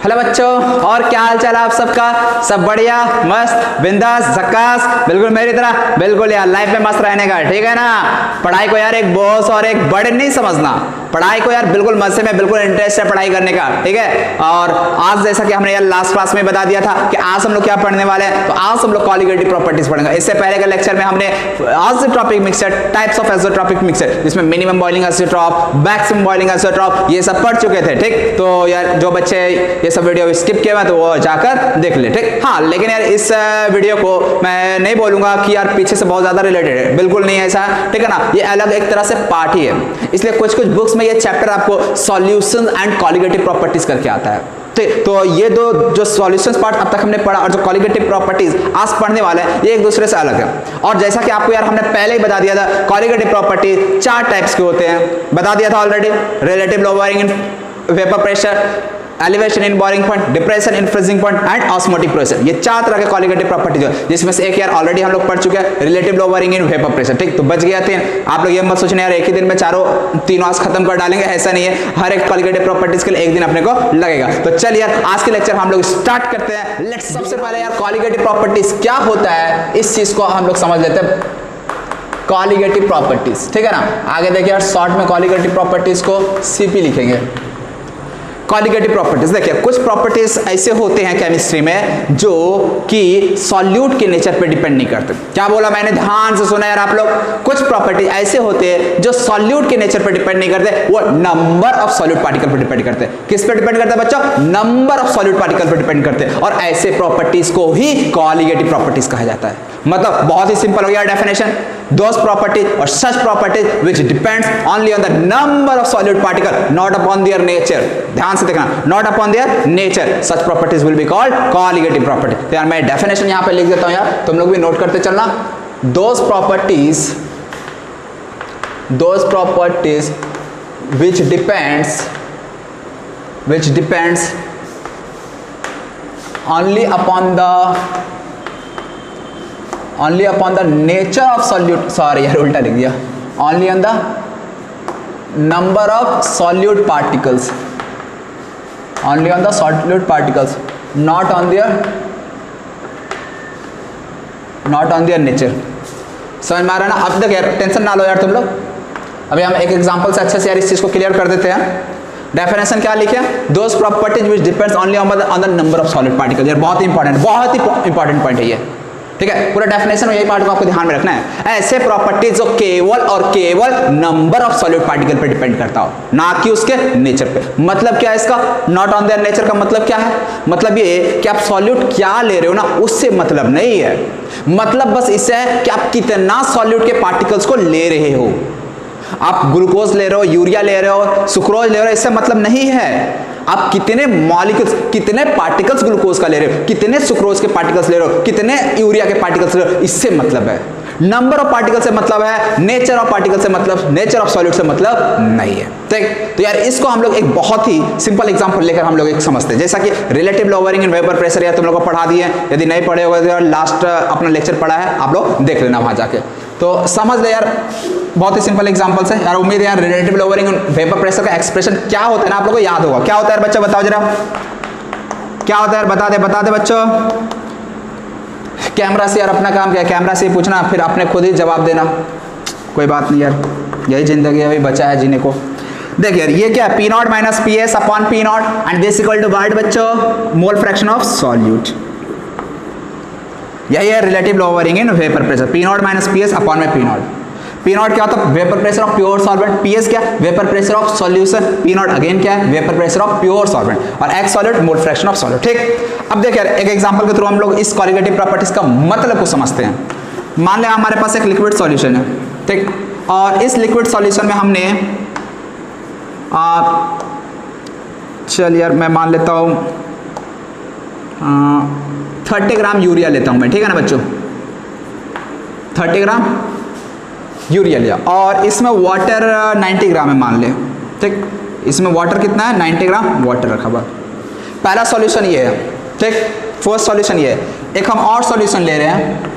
Hello बच्चों, और क्या हाल चाल आप सबका? सब बढ़िया, मस्त, बिंदास, झक्कास, बिल्कुल मेरी तरह। बिल्कुल यार, लाइफ में मस्त रहने का, ठीक है ना। पढ़ाई को यार एक बोझ और एक बर्डन नहीं समझना। पढ़ाई को यार बिल्कुल मजे में, बिल्कुल इंटरेस्ट है पढ़ाई करने का, ठीक है। और आज जैसा कि हमने यार लास्ट क्लास में बता दिया था कि आज हम लोग क्या पढ़ने वाले हैं, तो आज हम लोग कॉलिगेटिव प्रॉपर्टीज पढ़ेंगे। इससे पहले के लेक्चर में हमने isotropic mixture, types of isotropic mixture, जिसमें मिनिमम बॉइलिंग आइसोट्रॉप, मैक्सिमम बॉइलिंग आइसोट्रॉप, ये सब पढ़ चुके थे, ठीक। तो यार जो बच्चे ये सब वीडियो स्किप किए हैं तो वो जाकर देख ले, ठीक। हाँ, लेकिन यार इस वीडियो को मैं नहीं बोलूंगा कि यार पीछे से बहुत ज्यादा रिलेटेड है, बिल्कुल नहीं ऐसा, ठीक है ना। ये अलग एक तरह से पार्ट ही है, इसलिए कुछ कुछ बुक्स में ये चैप्टर आपको सॉल्यूशन एंड कॉलिगेटिव प्रॉपर्टीज करके आता है, ठीक। तो ये दो जो सॉल्यूशंस पार्ट अब तक हमने पढ़ा और जो कॉलिगेटिव प्रॉपर्टीज आज पढ़ने वाले हैं, ये एक दूसरे से अलग है। और जैसा कि आपको यार हमने पहले ही बता दिया था, कॉलिगेटिव प्रॉपर्टीज 4 टाइप्स के होते हैं, बता दिया था already. Relative lowering in vapour pressure, elevation in boiling point, depression in freezing point and osmotic pressure, ये 4 तरह के कॉलिगेटिव प्रॉपर्टीज है, जिसमें से एक यार ऑलरेडी हम लोग पढ़ चुके हैं, relative lowering in vapour pressure, ठीक। तो बच गया 3। आप लोग ये मत सोचना यार एक ही दिन में तीनों आज खत्म कर डालेंगे, ऐसा नहीं है। हर एक कॉलिगेटिव प्रॉपर्टीज के लिए एक दिन अपने को लगेगा। तो चल यार आज के लेक्चर हम लोग स्टार्ट करते हैं। लेट्स सबसे पहले यार कॉलिगेटिव प्रॉपर्टीज क्या होता है, इस चीज को हम लोग समझ लेते हैं। कॉलिगेटिव प्रॉपर्टीज, ठीक है ना। आगे देखिए यार, शॉर्ट में कॉलिगेटिव प्रॉपर्टीज को सीपी लिखेंगे। कॉलिगेटिव प्रॉपर्टीज देखिए, कुछ प्रॉपर्टीज ऐसे होते हैं केमिस्ट्री में जो कि सॉल्यूट के नेचर पे डिपेंड नहीं करते। क्या बोला मैंने, ध्यान से सुना यार आप लोग। कुछ प्रॉपर्टी ऐसे होते हैं जो सॉल्यूट के नेचर पे डिपेंड नहीं करते, वो नंबर ऑफ सॉल्यूट पार्टिकल पे डिपेंड करते हैं। किस पे डिपेंड करते हैं बच्चों? नंबर ऑफ सॉल्यूट पार्टिकल पे डिपेंड करते हैं। और ऐसे प्रॉपर्टीज को ही कॉलिगेटिव प्रॉपर्टीज कहा जाता है। मतलब बहुत ही सिंपल हो गया definition, those properties or such properties which depends only on the number of solute particle, not upon their nature। ध्यान से देखना, not upon their nature, such properties will be called colligative property। तो यार मैं definition यहाँ पे लिख देता हूँ यार, तुम लोग भी नोट करते चलना। those properties which depends only upon the nature of solute, sorry यार उल्टा लिख दिया, only on the number of solute particles, only on the solute particles, not on their nature। समझ में आ रहा है ना। अब देख यार, टेंशन ना लो यार तुम लोग, अभी हम एक एग्जांपल से अच्छे से यार इस चीज को क्लियर कर देते हैं। डेफिनेशन क्या लिखे? Those properties which depends only on the number of solute particles। यार बहुत ही इंपॉर्टेंट पॉइंट है ये, ठीक है। पूरा डेफिनेशन में यही पार्ट को आपको ध्यान में रखना है। ऐसे प्रॉपर्टीज जो केवल और केवल नंबर ऑफ सॉल्यूट पार्टिकल पे डिपेंड करता हो, ना कि उसके नेचर पे। मतलब क्या है इसका? नॉट ऑन देयर नेचर का मतलब क्या है? मतलब ये कि आप सॉल्यूट क्या ले रहे हो ना, उससे मतलब नहीं है। मतलब बस इससे है कि आप कितना सॉल्यूट के पार्टिकल्स को ले रहे हो। आप ग्लूकोज ले रहे हो, यूरिया ले रहे हो, सुक्रोज ले रहे हो, इससे मतलब नहीं है। आप कितने मॉलिक्यूल्स, कितने पार्टिकल्स ग्लूकोज का ले रहे हो, कितने सुक्रोज के पार्टिकल्स ले रहे हो, कितने यूरिया के पार्टिकल्स ले रहे हो, इससे मतलब है। नंबर ऑफ पार्टिकल से मतलब है, नेचर ऑफ पार्टिकल से मतलब, नेचर ऑफ सॉल्यूट से मतलब नहीं है, ठीक। तो यार इसको हम लोग एक बहुत ही सिंपल एग्जांपल लेकर हम लोग एक समझते हैं। जैसा कि relative lowering in vapour pressure यार तुम लोग को पढ़ा दिए, यदि नहीं पढ़े होगा तो यार लास्ट अपना लेक्चर पढ़ा है, आप लोग देख लेना वहां जाके, तो समझ ले यार। बहुत ही सिंपल एग्जांपल है यार। उम्मीद है यार relative lowering in vapour pressure का एक्सप्रेशन क्या होता है ना, आप लोगों को याद होगा। क्या होता है यार बच्चों, बताओ जरा क्या होता है यार, बता दे बच्चों। कैमरा से यार अपना काम क्या है, कैमरा से पूछना, फिर अपने खुद ही जवाब देना। कोई बात नहीं यार, यही जिंदगी अभी बचा है जीने को। देखिए यार ये क्या है, P not minus P S upon P not and this equal to what बच्चों? Mole fraction of solute. यही है relative lowering in vapour pressure, P not minus P S upon में पी नॉट। पी नॉट क्या होता है? Vapour pressure of pure solvent. P S क्या? Vapour pressure of solution. P not again क्या है? Vapour pressure of pure solvent. और X solute mole fraction of solute, ठीक। अब देखिए एक एग्जांपल के थ्रू हम लोग इस कॉलिगेटिव प्रॉपर्टीज का मतलब को समझते हैं। मान लें हमारे पास एक लिक्विड सॉल्यूशन है, ठीक। और इस लिक्विड सॉल्यूशन में हमने चल यार मैं मान लेता हूँ 30 ग्राम यूरिया लेता हूँ मैं, ठीक है ना बच्चों। 30 ग्राम यूरिया लिया और इसमें वाटर 90 ग्राम है मान ले, ठीक। इसमें वाटर कितना है? 90 ग्राम वाटर रखा हुआ। पहला सॉल्यूशन ये है, ठीक। फर्स्ट सॉल्यूशन ये है। एक हम और सॉल्यूशन ले रहे हैं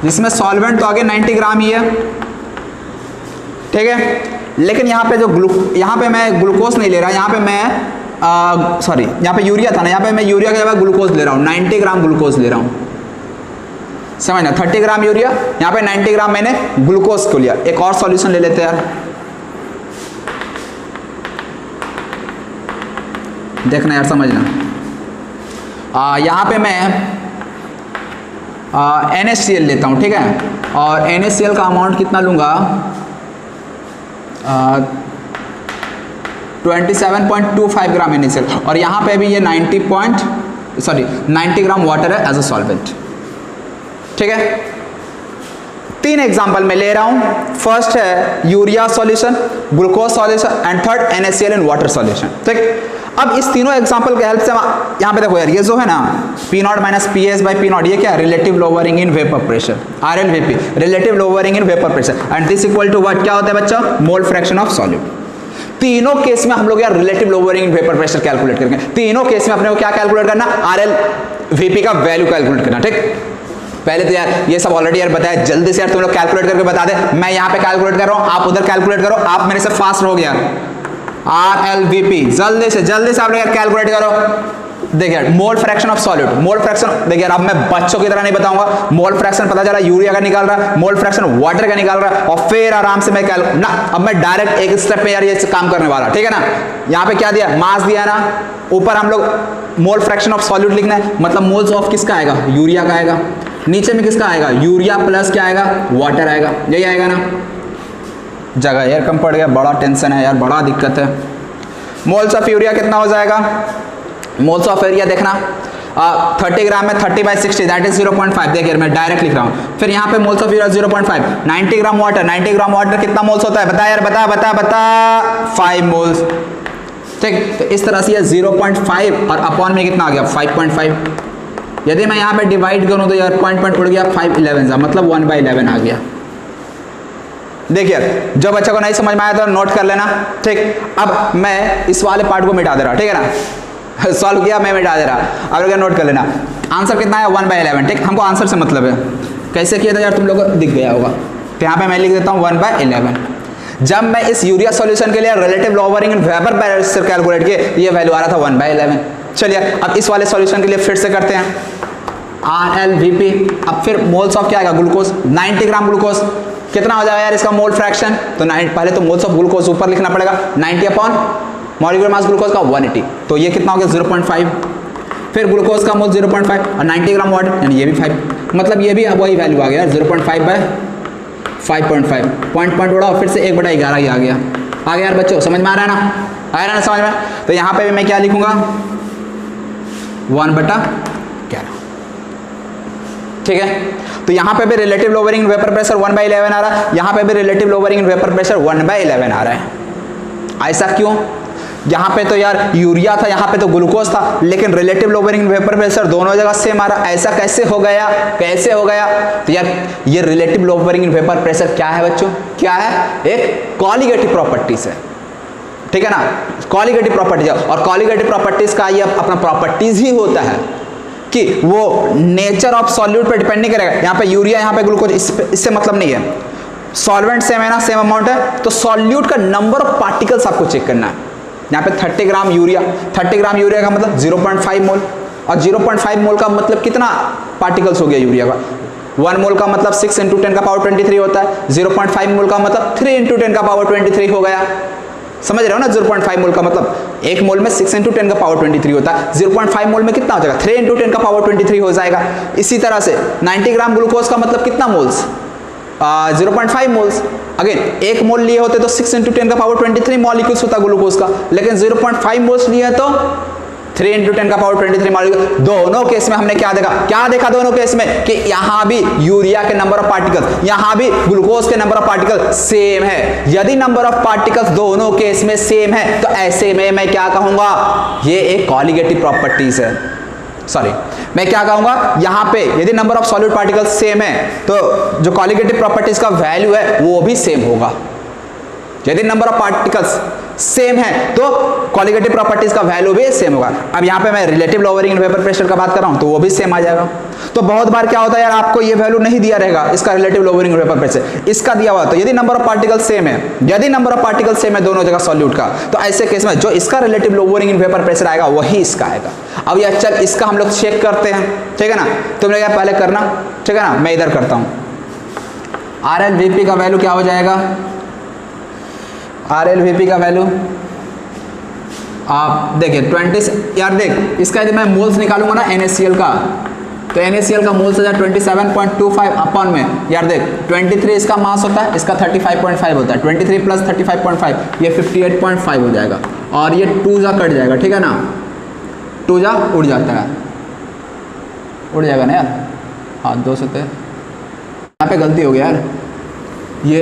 जिसमें सॉल्वेंट तो आगे 90 ग्राम ही है, ठीक है। लेकिन यहाँ पे जो यहाँ पे मैं ग्लूकोज नहीं ले रहा, यहाँ पे मैं सॉरी यहाँ पे यूरिया था ना, यहाँ पे मैं यूरिया के जगह ग्लूकोज ले रहा हूँ, 90 ग्राम ग्लूकोज ले रहा हूँ, समझना, 30 ग्राम यूरिया, यहाँ पे 90 ग्राम मैंने ग्लूकोज को लिया। एक और सॉल्यूशन ले लेते हैं यार, देखना यार समझना। यहाँ पे मैं NaCl लेता हूँ, ठीक है, और NaCl का अमाउंट कितना लूँगा, 27.25 ग्राम NaCl, और यहाँ पे भी ये 90 ग्राम वाटर है एज अ सॉल्वेंट, ठीक है। 3 एग्जाम्पल मैं ले रहा हूँ, फर्स्ट है urea solution, glucose solution, and third NaCl in water solution, ठीक। अब इस तीनों एग्जांपल के हेल्प से यहाँ पे देखो यार, ये जो है ना P0 minus PS by P0, ये क्या है, relative lowering in vapour pressure, RLVP, relative lowering in vapour pressure, and this equal to what, क्या होता है बच्चा, मोल फ्रैक्शन ऑफ सॉल्यूट। तीनों केस में हम लोग यार relative lowering in vapour pressure calculate करेंगे। तीनों केस में अपने को क्या कैलकुलेट करना, RLVP का वैल्यू कैलकुलेट करना, ठीक। पहले तो यार ये सब ऑलरेडी यार बताया, जल्दी से यार तुम लोग कैलकुलेट करके बता दे, मैं यहाँ पे कैलकुलेट कर रहा हूँ, आप उधर कैलकुलेट करो, आप मेरे से फास्ट रहोगे यार। RLVP जल्दी से आप लोग कैलकुलेट करो। देखिए मोल fraction of solute, mole fraction, देखिए अब मैं बच्चों की तरह नहीं बताऊंगा, मोल फ्रैक्शन पता चला यूरिया का निकाल रहा है, मोल फ्रैक्शन वाटर का निकाल रहा है, और फिर आराम से मैं ना, अब मैं डायरेक्ट एक स्टेप में यार ये काम करने वाला, ठीक है ना। यहाँ पे क्या दिया, मास दिया ना, ऊपर हम लोग मोल फ्रैक्शन ऑफ सॉल्यूट लिखना है, मतलब मोल्स ऑफ किसका आएगा, यूरिया का आएगा, नीचे में किसका आएगा, यूरिया प्लस क्या आएगा, वाटर आएगा, यही आएगा ना। जगह यार कम पड़ गया, बड़ा टेंशन है यार, बड़ा दिक्कत है। मोल्स ऑफ यूरिया कितना हो जाएगा, मोल्स ऑफ यूरिया देखना 30 ग्राम में 30/60 दैट इज 0.5, देखिए मैं डायरेक्ट लिख रहा हूँ। फिर यहाँ पे moles of urea 0.5, 90 gram water, 90 gram water कितना मोल्स होता है, बता यार, बता 5 मोल्स, ठीक। तो इस तरह से ये 0.5 और अपॉन में कितना आ गया 5.5। यदि मैं यहाँ पे डिवाइड करूँ तो यार पॉइंट उड़ गया, 511 मतलब 1/11 आ गया। देखिए जो बच्चा को नहीं समझ में आया तो नोट कर लेना, ठीक। अब मैं इस वाले पार्ट को मिटा दे रहा, ठीक है ना, सॉल्व किया मैं मिटा दे रहा, अब लोग नोट कर लेना। आंसर कितना है 1/11, ठीक। हमको आंसर से मतलब है, कैसे किया था यार तुम लोग को दिख गया होगा, तो यहाँ पे मैं लिख देता हूँ 1/11। जब मैं इस यूरिया सॉल्यूशन के लिए relative lowering in vapour pressure calculate किए, ये वैल्यू आ रहा था 1/11। चलिए अब इस वाले सॉल्यूशन के लिए फिर से करते हैं, RLVP, अब फिर मोल्स ऑफ क्या आएगा, ग्लूकोज, 90 ग्राम ग्लूकोज, कितना हो जाएगा यार इसका मोल फ्रैक्शन, तो पहले तो मोल्स ऑफ ग्लूकोज ऊपर लिखना पड़ेगा, 90 अपॉन मॉलिक्यूलर मास ग्लूकोज का 180, तो ये कितना हो गया 0.5, फिर ग्लूकोज का मोल 0.5 और 90 ग्राम वाटर, यानी ये भी 5, मतलब ये भी अब वही वैल्यू आ गया 0.5/5.5, पॉइंट उड़ा और फिर से 1/11 ही आ गया यार बच्चों, समझ में आ रहा है ना, आ रहा है ना समझ में। तो यहाँ पे भी मैं क्या लिखूंगा 1/11, ठीक है। तो यहाँ पे भी relative lowering in vapour pressure 1/11 आ रहा है, यहाँ पे भी relative lowering in vapour pressure 1/11 आ रहा है। ऐसा क्यों, यहाँ पे तो यार यूरिया था, यहाँ पे तो ग्लूकोज था, लेकिन relative lowering in vapour pressure दोनों जगह सेम आ रहा, ऐसा कैसे हो गया, कैसे हो गया। तो यार ये relative lowering in vapour pressure क्या है बच्चों, क्या है, एक कॉलिगेटिव प्रॉपर्टीज है, ठीक है ना, कॉलिगेटिव प्रॉपर्टीज, और कॉलिगेटिव प्रॉपर्टीज का ये अपना प्रॉपर्टीज ही होता है कि वो नेचर ऑफ सॉल्यूट पे डिपेंड नहीं करेगा। यहाँ पे यूरिया, यहाँ पे ग्लूकोज, इससे मतलब नहीं है, सॉल्वेंट सेम है ना, सेम अमाउंट है, तो सॉल्यूट का नंबर ऑफ पार्टिकल्स आपको चेक करना है। यहाँ पे 30 ग्राम यूरिया, 30 ग्राम यूरिया का मतलब 0.5 मोल, और 0.5 मोल का मतलब कितना पार्टिकल्स हो गया यूरिया का, 1 मोल का मतलब 6 × 10 का पावर 23 होता है, 0.5 मोल का मतलब 3 × 10 का पावर 23 हो गया, समझ रहे हो ना। 0.5 मोल का मतलब 1 मोल में 6 × 10 का पावर 23 होता है, 0.5 मोल में कितना हो जाएगा, 3 × 10 का पावर 23 हो जाएगा। इसी तरह से 90 ग्राम ग्लूकोज का मतलब कितना मोल्स, 0.5 मोल्स, अगेन 1 मोल लिए होते तो 6 × 10 का पावर 23 मॉलिक्यूल्स होता ग्लूकोज का, लेकिन 0.5 मोल्स लिए तो 3 × 10 का पावर 23 मॉलिक्यूल। दोनों केस में हमने क्या देखा दोनों केस में कि यहाँ भी यूरिया के नंबर ऑफ पार्टिकल्स, यहाँ भी ग्लूकोज के नंबर ऑफ पार्टिकल सेम है। यदि नंबर ऑफ पार्टिकल्स दोनों केस में सेम है तो ऐसे में मैं क्या कहूंगा, ये एक कॉलिगेटिव प्रॉपर्टीज है, सॉरी मैं क्या कहूंगा, यहाँ पे यदि number of solid particles same है तो जो कॉलिगेटिव प्रॉपर्टीज का वैल्यू है वो भी सेम होगा। यदि नंबर ऑफ पार्टिकल्स सेम है तो कॉलिगेटिव प्रॉपर्टीज का वैल्यू भी सेम होगा। अब यहाँ पे मैं relative lowering in vapour pressure का बात कर रहा हूँ तो वो भी सेम आ जाएगा। तो बहुत बार क्या होता है यार, आपको ये वैल्यू नहीं दिया रहेगा इसका relative lowering in vapour pressure, इसका दिया हुआ। तो यदि नंबर ऑफ पार्टिकल सेम है, यदि नंबर ऑफ पार्टिकल सेम है दोनों जगह सॉल्यूट का, तो ऐसे केस में जो इसका relative lowering in vapour pressure आएगा वही इसका आएगा। अब यार चल इसका हम लोग चेक करते हैं, ठीक है ना। तुमने क्या पहले करना, ठीक है ना, मैं इधर करता हूँ। RLVP का वैल्यू क्या हो जाएगा, RLVP का वैल्यू आप देखिए 20, यार देख इसका यदि मैं मोल्स निकालूंगा ना NaCl का, तो NaCl का मोल्स हो जाए 27.25 अपॉन में, यार देख 23 इसका मास होता है, इसका 35.5 होता है, 23 प्लस 35.5 ये 58.5 हो जाएगा, और ये 2 जा कट जाएगा, ठीक है ना, 2 जा उड़ जाता है, उड़ जाएगा ना यार, हाँ 2 से तो यहाँ पे गलती हो गया यार, ये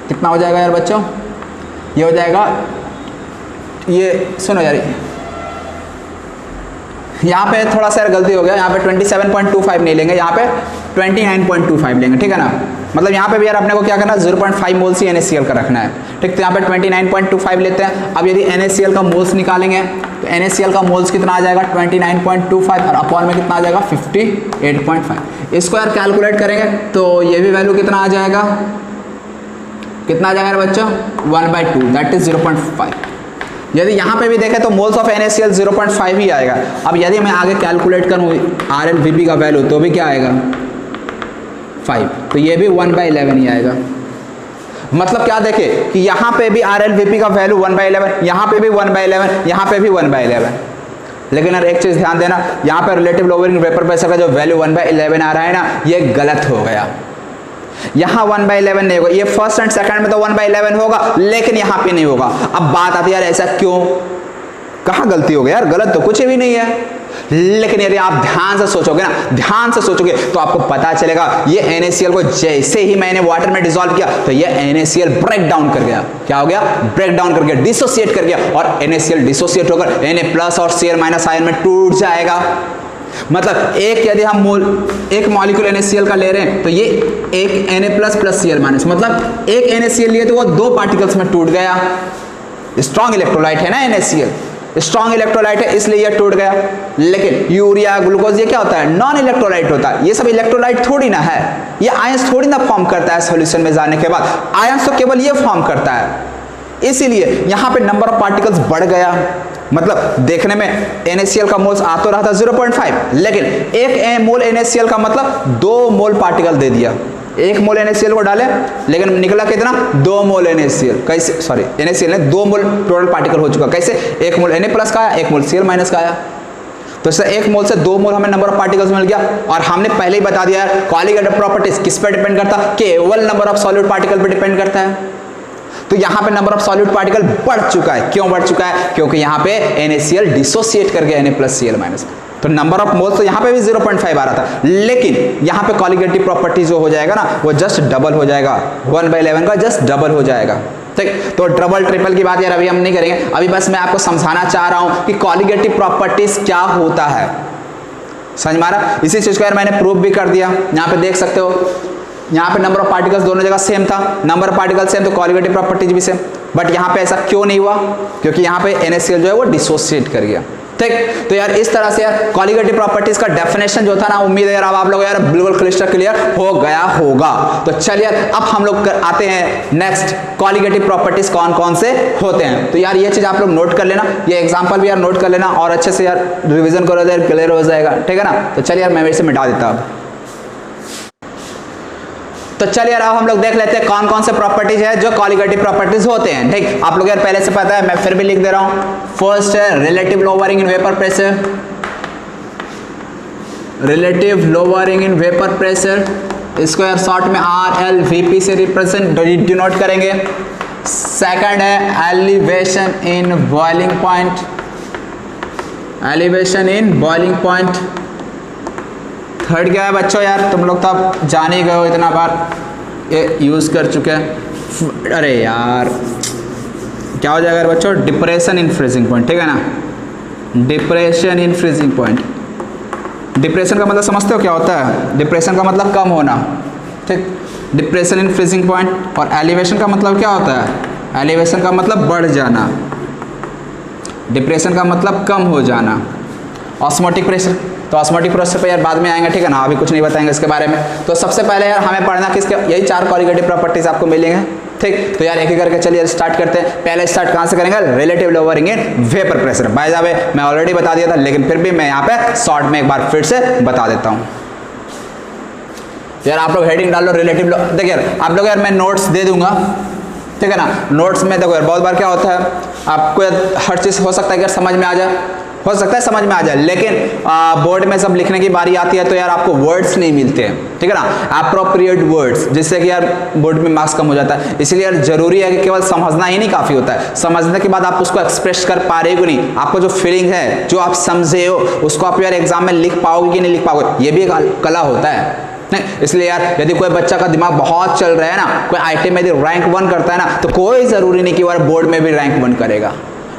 कितना हो जाएगा यार बच्चों, ये हो जाएगा, ये सुनो यार यहाँ पे थोड़ा सा यार गलती हो गया, यहाँ पे 27.25 नहीं लेंगे, यहाँ पे 29.25 लेंगे, ठीक है ना। मतलब यहाँ पे भी यार अपने को क्या करना है, 0.5 मोल्स ही NaCl का रखना है, ठीक। तो यहाँ पे 29.25 लेते हैं। अब यदि NaCl का मोल्स निकालेंगे तो NaCl का मोल्स कितना आ जाएगा 29.25 और अपॉन में कितना आ जाएगा 58.5। इसको यार कैलकुलेट करेंगे तो ये भी वैल्यू कितना आ जाएगा, कितना आ जाएगा बच्चों 1/2 दैट इज 0.5। यदि यहाँ पे भी देखें तो मोल्स ऑफ NaCl 0.5 ही आएगा। अब यदि मैं आगे कैलकुलेट करूँ RLVP का वैल्यू तो भी क्या आएगा 5, तो ये भी 1/11 ही आएगा। मतलब क्या देखे कि यहाँ पे भी RLVP का वैल्यू 1/11, यहाँ पे भी 1/11, यहाँ पे भी 1/11। लेकिन यार एक चीज ध्यान देना, यहाँ पे रिलेटिव लोअरिंग वेपर प्रेशर का जो वैल्यू 1/11 आ रहा है ना, ये गलत हो गया। यहाँ 1/11 नहीं होगा, ये फर्स्ट एंड सेकंड में तो 1/11 होगा, लेकिन यहाँ पे नहीं होगा। अब बात आती है यार ऐसा क्यों, कहाँ गलती हो गई यार, गलत तो कुछ भी नहीं है। लेकिन यदि आप ध्यान से सोचोगे ना, ध्यान से सोचोगे तो आपको पता चलेगा ये NaCl को जैसे ही मैंने वाटर में डिसॉल्व किया तो ये NaCl ब्रेक डाउन कर गया। क्या हो गया, ब्रेक डाउन कर गया, डिसोसिएट कर गया, और NaCl डिसोसिएट होकर Na+ और Cl- आयन में टूट जाएगा। मतलब एक यदि हम एक मॉलिक्यूल NaCl का ले रहे हैं तो ये एक Na+ प्लस Cl-, मतलब एक NaCl लिए तो वो 2 पार्टिकल्स में टूट गया। स्ट्रॉन्ग इलेक्ट्रोलाइट है ना NaCl, स्ट्रॉन्ग इलेक्ट्रोलाइट है इसलिए ये टूट गया। लेकिन यूरिया, ग्लूकोज ये क्या होता है, नॉन इलेक्ट्रोलाइट होता है। ये सब इलेक्ट्रोलाइट थोड़ी ना है, ये आयंस थोड़ी ना फॉर्म करता है सॉल्यूशन में जाने के बाद, आयंस तो केवल ये फॉर्म करता है। इसीलिए यहाँ पे नंबर ऑफ पार्टिकल्स बढ़ गया। मतलब देखने में NaCl का मोल्स आ तो रहा था 0.5, लेकिन एक मोल NaCl का मतलब 2 मोल पार्टिकल दे दिया। 1 मोल NaCl को डाले लेकिन निकला कितना, 2 मोल NaCl। कैसे, सॉरी NaCl ने 2 मोल टोटल पार्टिकल हो चुका। कैसे, 1 मोल Na+ का आया, 1 मोल Cl- का आया। तो इससे 1 मोल से 2 मोल हमें नंबर ऑफ पार्टिकल्स मिल गया। और हमने पहले ही बता दिया है कॉलिगेटिव प्रॉपर्टीज किस पे डिपेंड करता है, केवल नंबर ऑफ सॉल्यूट पार्टिकल पे डिपेंड करता है। तो यहाँ पे नंबर ऑफ सॉल्यूट पार्टिकल बढ़ चुका है। क्यों बढ़ चुका है, क्योंकि यहाँ पे NaCl डिसोसिएट कर गया Na+ Cl-। तो नंबर ऑफ मोल्स तो यहाँ पे भी 0.5 आ रहा था, लेकिन यहाँ पे कॉलिगेटिव प्रॉपर्टी जो हो जाएगा ना वो जस्ट डबल हो जाएगा, 1/11 का जस्ट डबल हो जाएगा। ठीक, तो डबल ट्रिपल की बात यार अभी हम नहीं करेंगे, अभी बस मैं आपको समझाना चाह रहा हूँ कि कॉलिगेटिव प्रॉपर्टीज क्या होता है। समझ मारा, इसी चीज को यार मैंने प्रूव भी कर दिया। यहाँ पे देख सकते हो, यहाँ पे नंबर ऑफ पार्टिकल्स दोनों जगह सेम था, नंबर ऑफ पार्टिकल सेम तो कॉलिगेटिव प्रॉपर्टीज भी सेम। बट यहाँ पे ऐसा क्यों नहीं हुआ, क्योंकि यहाँ पे NaCl जो है वो डिसोसिएट कर गया। ठीक, तो यार इस तरह से यार कॉलिगेटिव प्रॉपर्टीज का डेफिनेशन जो था ना, उम्मीद है यार अब आप लोग यार बिल्कुल क्लिस्टर क्लियर हो गया होगा। तो चलिए अब हम लोग आते हैं नेक्स्ट, कॉलिगेटिव प्रॉपर्टीज कौन कौन से होते हैं। तो यार ये चीज आप लोग नोट कर लेना, ये एग्जांपल भी यार नोट कर लेना और अच्छे से यार रिवीजन करो, यार क्लियर हो जाएगा। ठीक है ना, तो चलिए यार मैं वैसे मिटा देता हूँ। तो चलिए यार अब हम लोग देख लेते हैं कौन कौन से प्रॉपर्टीज है जो कॉलिगेटिव प्रॉपर्टीज होते हैं। ठीक, आप लोग यार पहले से पता है, मैं फिर भी लिख दे रहा हूं। फर्स्ट है relative lowering in vapour pressure, relative lowering in vapour pressure, इसको यार शॉर्ट में RLVP से रिप्रेजेंट डिनोट करेंगे। सेकंड है elevation in boiling point, elevation in boiling point. Third क्या है बच्चों, यार तुम लोग तो अब जान ही गए हो, इतना बार ये यूज़ कर चुके हैं। अरे यार क्या हो जाएगा बच्चों, डिप्रेशन इन फ्रीजिंग पॉइंट। ठीक है ना, depression in freezing point. Depression का मतलब समझते हो क्या होता है, डिप्रेशन का मतलब कम होना। ठीक, डिप्रेशन इन फ्रीजिंग पॉइंट। और एलिवेशन का मतलब क्या होता है, एलिवेशन का मतलब बढ़ जाना, डिप्रेशन का मतलब कम हो जाना। ऑस्मोटिक प्रेशर, तो ऑस्मोटिक प्रेशर पे यार बाद में आएंगे, ठीक है ना, अभी कुछ नहीं बताएंगे इसके बारे में। तो सबसे पहले यार हमें पढ़ना किसके, यही 4 कॉलिगेटिव प्रॉपर्टीज आपको मिलेंगे, ठीक। तो यार एक एक करके चलिए स्टार्ट करते हैं। पहले स्टार्ट कहाँ से करेंगे, relative lowering in vapour pressure. By the way मैं ऑलरेडी बता दिया था, लेकिन फिर भी मैं यहाँ पे शॉर्ट में एक बार फिर से बता देता हूँ। यार आप लोग हेडिंग डाल लो रिलेटिव, देखिए यार आप लोग, यार मैं नोट्स दे दूंगा, ठीक है ना। नोट्स में देखो यार बहुत बार क्या होता है, आपको हर चीज़ हो सकता है कि यार समझ में आ जाए, हो सकता है समझ में आ जाए, लेकिन बोर्ड में सब लिखने की बारी आती है तो यार आपको वर्ड्स नहीं मिलते हैं, ठीक है ना, अप्रोप्रिएट वर्ड्स, जिससे कि यार बोर्ड में मार्क्स कम हो जाता है। इसलिए यार जरूरी है कि केवल समझना ही नहीं काफ़ी होता है, समझने के बाद आप उसको एक्सप्रेस कर पा रहे हो नहीं, आपको जो फीलिंग है, जो आप समझे हो, उसको आप यार एग्जाम में लिख पाओगे कि नहीं लिख पाओगे, ये भी एक कला होता है। नहीं, इसलिए यार यदि कोई बच्चा का दिमाग बहुत चल रहा है ना, कोई आईटी में यदि रैंक 1 करता है ना, तो कोई ज़रूरी नहीं कि वो बोर्ड में भी रैंक 1 करेगा।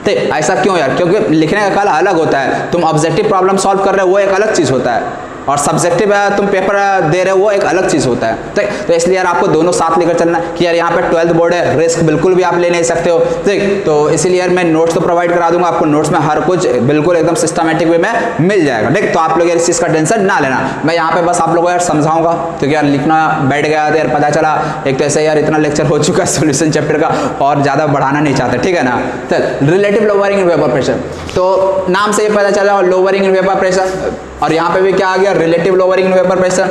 ठीक, ऐसा क्यों यार, क्योंकि लिखने का कला अलग होता है। तुम ऑब्जेक्टिव प्रॉब्लम सॉल्व कर रहे हो वो एक अलग चीज़ होता है, और सब्जेक्टिव है तुम पेपर दे रहे हो वो एक अलग चीज़ होता है। ठीक, तो इसलिए यार आपको दोनों साथ लेकर चलना कि यार यहाँ पे 12th बोर्ड है, रिस्क बिल्कुल भी आप ले नहीं सकते हो। ठीक, तो इसीलिए यार मैं नोट्स तो प्रोवाइड करा दूंगा आपको, नोट्स में हर कुछ बिल्कुल एकदम सिस्टमेटिक वे में मिल जाएगा। ठीक, तो आप लोग यार इस चीज़ का टेंशन ना लेना, मैं यहाँ पे बस आप लोगों को यार समझाऊंगा। तो यार लिखना बैठ गया तो यार पता चला एक तो ऐसे यार इतना लेक्चर हो चुका है सोल्यूशन चैप्टर का, और ज़्यादा बढ़ाना नहीं चाहते, ठीक है ना। तो relative lowering in vapour pressure, तो नाम से ही पता चला लोअरिंग इन वेपर प्रेशर, और यहाँ पे भी क्या आ गया, relative lowering in vapour pressure.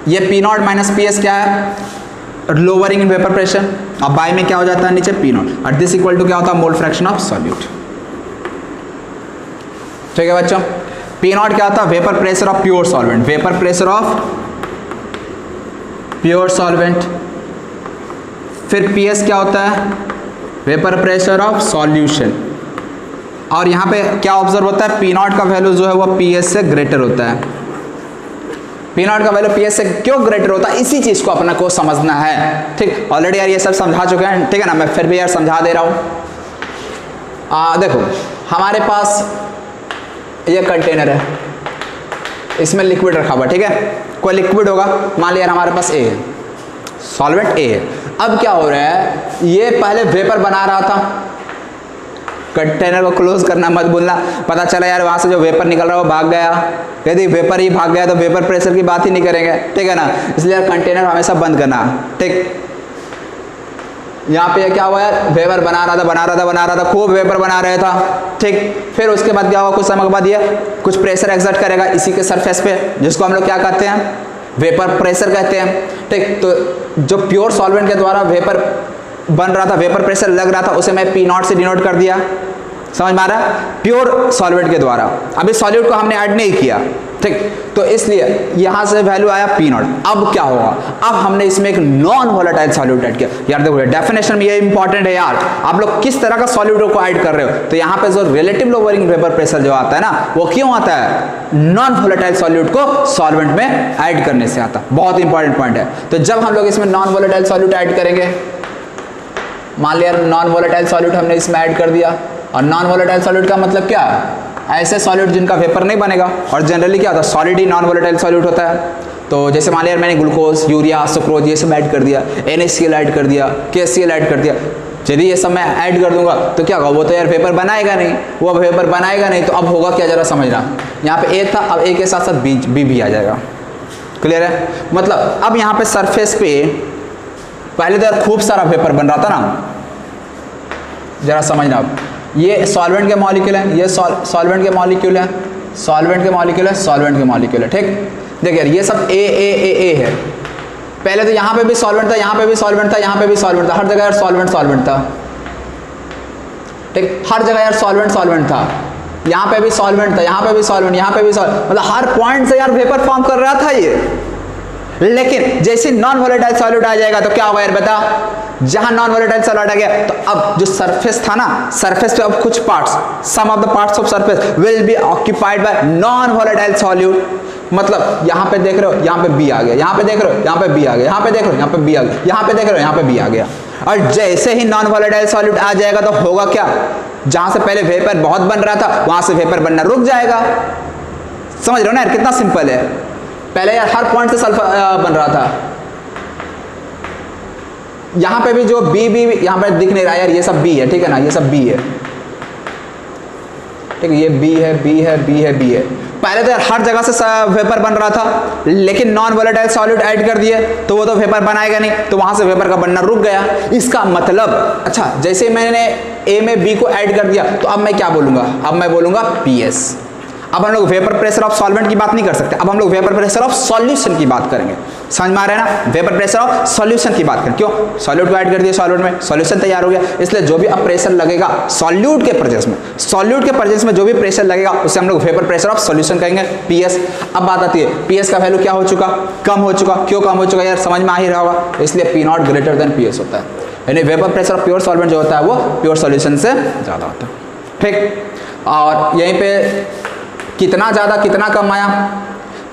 ये P not minus P S क्या है, लोअरिंग इन वेपर प्रेशर। अब बाय में क्या हो जाता है नीचे पी नॉट, और दिस इक्वल टू क्या होता है, मोल फ्रैक्शन ऑफ सॉल्यूट। ठीक है बच्चों, पी नॉट क्या होता है, vapour pressure of pure solvent, vapour pressure of pure solvent. फिर पी एस क्या होता है, वेपर प्रेशर ऑफ सॉल्यूशन। और यहाँ पे क्या ऑब्जर्व होता है, पी नॉट का वैल्यू जो है वो पी एस से ग्रेटर होता है। पी नॉट का वैल्यू पी एस से क्यों ग्रेटर होता है, इसी चीज़ को अपना को समझना है। ठीक, ऑलरेडी यार ये सब समझा चुके हैं, ठीक है ना, मैं फिर भी यार समझा दे रहा हूँ। देखो हमारे पास ये कंटेनर है, इसमें लिक्विड रखा हुआ, ठीक है, कोई लिक्विड होगा, मान लिया हमारे पास ए है, सॉल्वेंट ए है। अब क्या हो रहा है, ये पहले वेपर बना रहा था, कंटेनर को क्लोज करना मत भूलना, पता चला यार वहाँ से जो वेपर निकल रहा है वो भाग गया, यदि वेपर ही भाग गया तो वेपर प्रेशर की बात ही नहीं करेंगे, ठीक है ना। इसलिए यार कंटेनर हमेशा बंद करना। ठीक, यहाँ पे क्या हुआ यार, वेपर बना रहा था, खूब वेपर बना रहा था। ठीक, फिर उसके बाद क्या हुआ, कुछ समय के बाद ये कुछ प्रेशर एक्सर्ट करेगा इसी के सरफेस पे, जिसको हम लोग क्या कहते हैं, वेपर प्रेशर कहते हैं। ठीक, तो जो प्योर सॉल्वेंट के द्वारा वेपर बन रहा था, वेपर प्रेशर लग रहा था, उसे मैं पी नॉट से डिनोट कर दिया, समझ में आ रहा है, प्योर सॉल्वेंट के द्वारा। अभी सॉल्यूट को हमने ऐड नहीं किया, ठीक, तो इसलिए यहाँ से वैल्यू आया पी नॉट। अब क्या होगा, अब हमने इसमें एक नॉन वोलेटाइल सॉल्यूट ऐड किया। यार देखो डेफिनेशन में ये इंपॉर्टेंट है यार, आप लोग किस तरह का सॉल्यूट को ऐड कर रहे हो। तो यहाँ पे जो रिलेटिव लोअरिंग वेपर प्रेशर जो आता है ना, वो क्यों आता है, नॉन वोलेटाइल सॉल्यूट को सॉल्वेंट में ऐड करने से आता है। बहुत इंपॉर्टेंट पॉइंट है। तो जब हम लोग इसमें नॉन वोलेटाइल सॉल्यूट ऐड करेंगे, मान लिया नॉन वोलेटाइल सॉल्यूट हमने इसमें ऐड कर दिया, और नॉन वोलेटाइल सॉल्यूट का मतलब क्या है, ऐसे सॉल्यूट जिनका वेपर नहीं बनेगा, और जनरली क्या होता है, सॉलिड ही नॉन वोलेटाइल सॉल्यूट होता है। तो जैसे मान लिया मैंने ग्लूकोज, यूरिया, सुक्रोज ये सब ऐड कर दिया, NaCl ऐड कर दिया, KCl ऐड कर दिया, यदि ये सब मैं ऐड कर दूंगा तो क्या होगा, वो तो यार वेपर बनाएगा नहीं, वो वेपर बनाएगा नहीं, तो अब होगा क्या, जरा समझना। यहाँ पे ए था, अब ए के साथ साथ बी भी आ जाएगा। क्लियर है, मतलब अब यहाँ पे सरफेस पे पहले तो यार खूब सारा वेपर बन रहा था ना, जरा समझना। अब ये सॉल्वेंट के मॉलिक्यूल है, ये सॉल्वेंट के मॉलिक्यूल है, सॉल्वेंट के मॉलिक्यूल है, सॉल्वेंट के मॉलिक्यूल है। ठीक, देखिए यार ये सब ए है। पहले तो यहाँ पे भी सॉल्वेंट था, यहाँ पे भी सॉल्वेंट था, यहाँ पे भी सॉल्वेंट था, हर जगह यार सॉल्वेंट था। ठीक, हर जगह यार सॉल्वेंट था, यहाँ पे भी सॉल्वेंट था, यहाँ पे भी सॉल्वेंट, यहाँ पे भी सॉल्वेंट, मतलब हर पॉइंट से यार वेपर फॉर्म कर रहा था ये। लेकिन जैसे नॉन वोलेटाइल सॉल्यूट आ जाएगा तो क्या होगा यार बता, जहां नॉन वोलेटाइल सॉल्यूट आ गया तो अब जो सरफेस था ना, सरफेस पे अब कुछ parts, some of the parts of surface will be occupied by non volatile solute. मतलब यहाँ पे देख रहे हो, यहाँ पे बी आ गया, यहाँ पे देख रहे हो, यहाँ पे बी आ गया, यहाँ पे देख रहे हो, यहाँ पे बी आ गया, यहाँ पे देख रहे हो, यहाँ पे बी आ गया। और जैसे ही नॉन वोलेटाइल सॉल्यूट आ जाएगा तो होगा क्या, जहां से पहले वेपर बहुत बन रहा था वहां से वेपर बनना रुक जाएगा। समझ रहे हो ना यार, कितना सिंपल है। पहले यार हर पॉइंट से सल्फर बन रहा था, यहाँ पे भी जो बी बी यहाँ पे दिख नहीं रहा यार, ये सब बी है, ठीक है ना, ये सब बी है, ठीक है, ये बी है, बी है, बी है, बी है। पहले तो यार हर जगह से वेपर बन रहा था, लेकिन नॉन वोलेटाइल सॉलिड ऐड कर दिए तो वो तो वेपर बनाएगा नहीं, तो वहां से वेपर का बनना रुक गया। इसका मतलब, अच्छा जैसे मैंने ए में बी को ऐड कर दिया तो अब मैं क्या बोलूंगा, अब मैं बोलूंगा पीएस। अब हम लोग वेपर प्रेशर ऑफ सॉल्वेंट की बात नहीं कर सकते, अब हम लोग वेपर प्रेशर ऑफ सॉल्यूशन की बात करेंगे। समझ में आ रहा है ना, वेपर प्रेशर ऑफ सॉल्यूशन की बात करें। क्यों, सॉल्यूट को ऐड कर दिया सॉल्वेंट में, सॉल्यूशन तैयार हो गया, इसलिए जो भी अब प्रेशर लगेगा सॉल्यूट के प्रेजेंस में, सॉल्यूट के प्रेजेंस में जो भी प्रेशर लगेगा उसे हम लोग वेपर प्रेशर ऑफ सॉल्यूशन कहेंगे, पीएस। अब बात आती है पीएस का वैल्यू क्या हो चुका, कम हो चुका। क्यों कम हो चुका यार, समझ में आ ही रहा होगा, इसलिए P not greater than PS होता है, यानी vapour pressure of pure solvent जो होता है वो प्योर सॉल्यूशन से ज़्यादा होता है, ठीक। और यहीं पे कितना ज़्यादा कितना कम आया,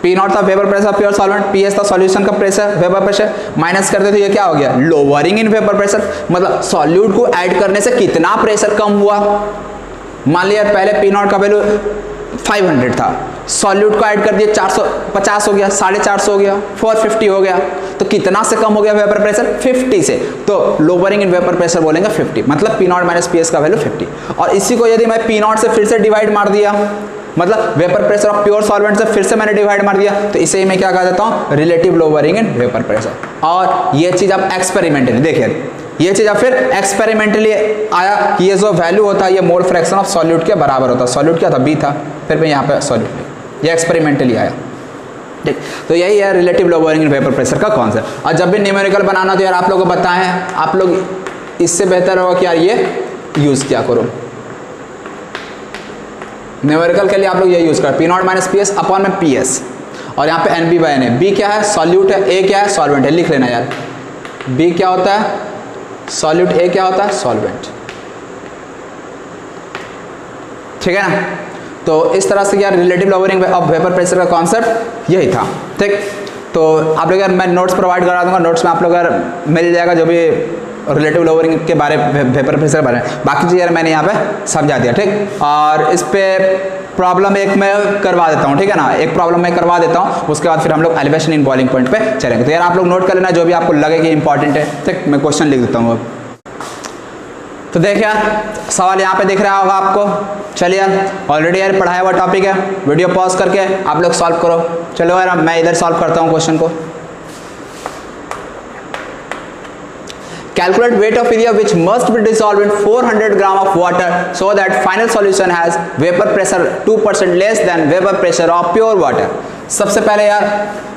पी नॉट था vapour pressure pure solvent, PS था सॉल्यूशन का प्रेशर वेपर प्रेशर, माइनस करते तो ये क्या हो गया, लोअरिंग इन वेपर प्रेशर, मतलब सॉल्यूट को ऐड करने से कितना प्रेशर कम हुआ। मान लिया पहले पी नॉट का वैल्यू 500 था, सॉल्यूट को ऐड कर दिया 450 हो गया, 450 हो गया, 450 हो गया, तो कितना से कम हो गया वेपर प्रेशर, 50 से, तो लोअरिंग इन वेपर प्रेशर बोलेंगे 50, मतलब पी नॉट माइनस पीएस का वैल्यू 50। और इसी को यदि मैं पी नॉट से फिर से डिवाइड मार दिया, मतलब vapour pressure of pure solvent से फिर से मैंने डिवाइड मार दिया, तो इसे मैं क्या कह देता हूँ, relative lowering in vapour pressure. और ये चीज आप एक्सपेरिमेंटली देखिए, ये चीज अब फिर एक्सपेरिमेंटली आया कि ये जो वैल्यू होता है ये मोल फ्रैक्शन ऑफ सॉल्यूट के बराबर होता है। सॉल्यूट क्या था, बी था, फिर मैं यहाँ पे सॉल्यूट, ये एक्सपेरिमेंटली आया, ठीक। तो यही है relative lowering in vapour pressure का कॉन्सेप्ट। और जब भी न्यूमेरिकल बनाना तो यार आप लोगों को बताएं, आप लोग इससे बेहतर होगा कि यार ये यूज किया करो, न्यूमेरिकल के लिए आप लोग ये यूज करें, P not minus P S upon में पी एस, और यहाँ पे एन बी बाई एन है, बी क्या है सॉल्यूट है, ए क्या है सॉल्वेंट है, लिख लेना यार, बी क्या होता है सॉल्यूट, ए क्या होता है सॉल्वेंट, ठीक है ना। तो इस तरह से यार relative lowering of vapour pressure का कॉन्सेप्ट यही था, ठीक। तो आप लोग यार मैं नोट्स प्रोवाइड करा दूंगा, नोट्स में आप लोग यार मिल जाएगा जो भी रिलेटिव लोअरिंग के बारे वेपर प्रेशर के बारे में, बाकी चीज़ यार मैंने यहाँ पे समझा दिया, ठीक। और इस पे प्रॉब्लम एक मैं करवा देता हूँ, ठीक है ना, एक प्रॉब्लम मैं करवा देता हूँ, उसके बाद फिर हम लोग एलिवेशन इन बॉइलिंग पॉइंट पे चलेंगे। तो यार आप लोग नोट कर लेना जो भी आपको लगे कि इंपॉर्टेंट है, ठीक। मैं क्वेश्चन लिख देता हूँ अब। तो देख यार सवाल यहाँ पे दिख रहा होगा आपको, चलिए यार ऑलरेडी यार पढ़ाया हुआ टॉपिक है, वीडियो पॉज करके आप लोग सॉल्व करो। चलो यार मैं इधर सॉल्व करता हूँ क्वेश्चन को। Calculate weight of urea which must be dissolved in 400 gram of water so that final solution has vapor pressure 2% less than vapor pressure of pure water। सबसे पहले यार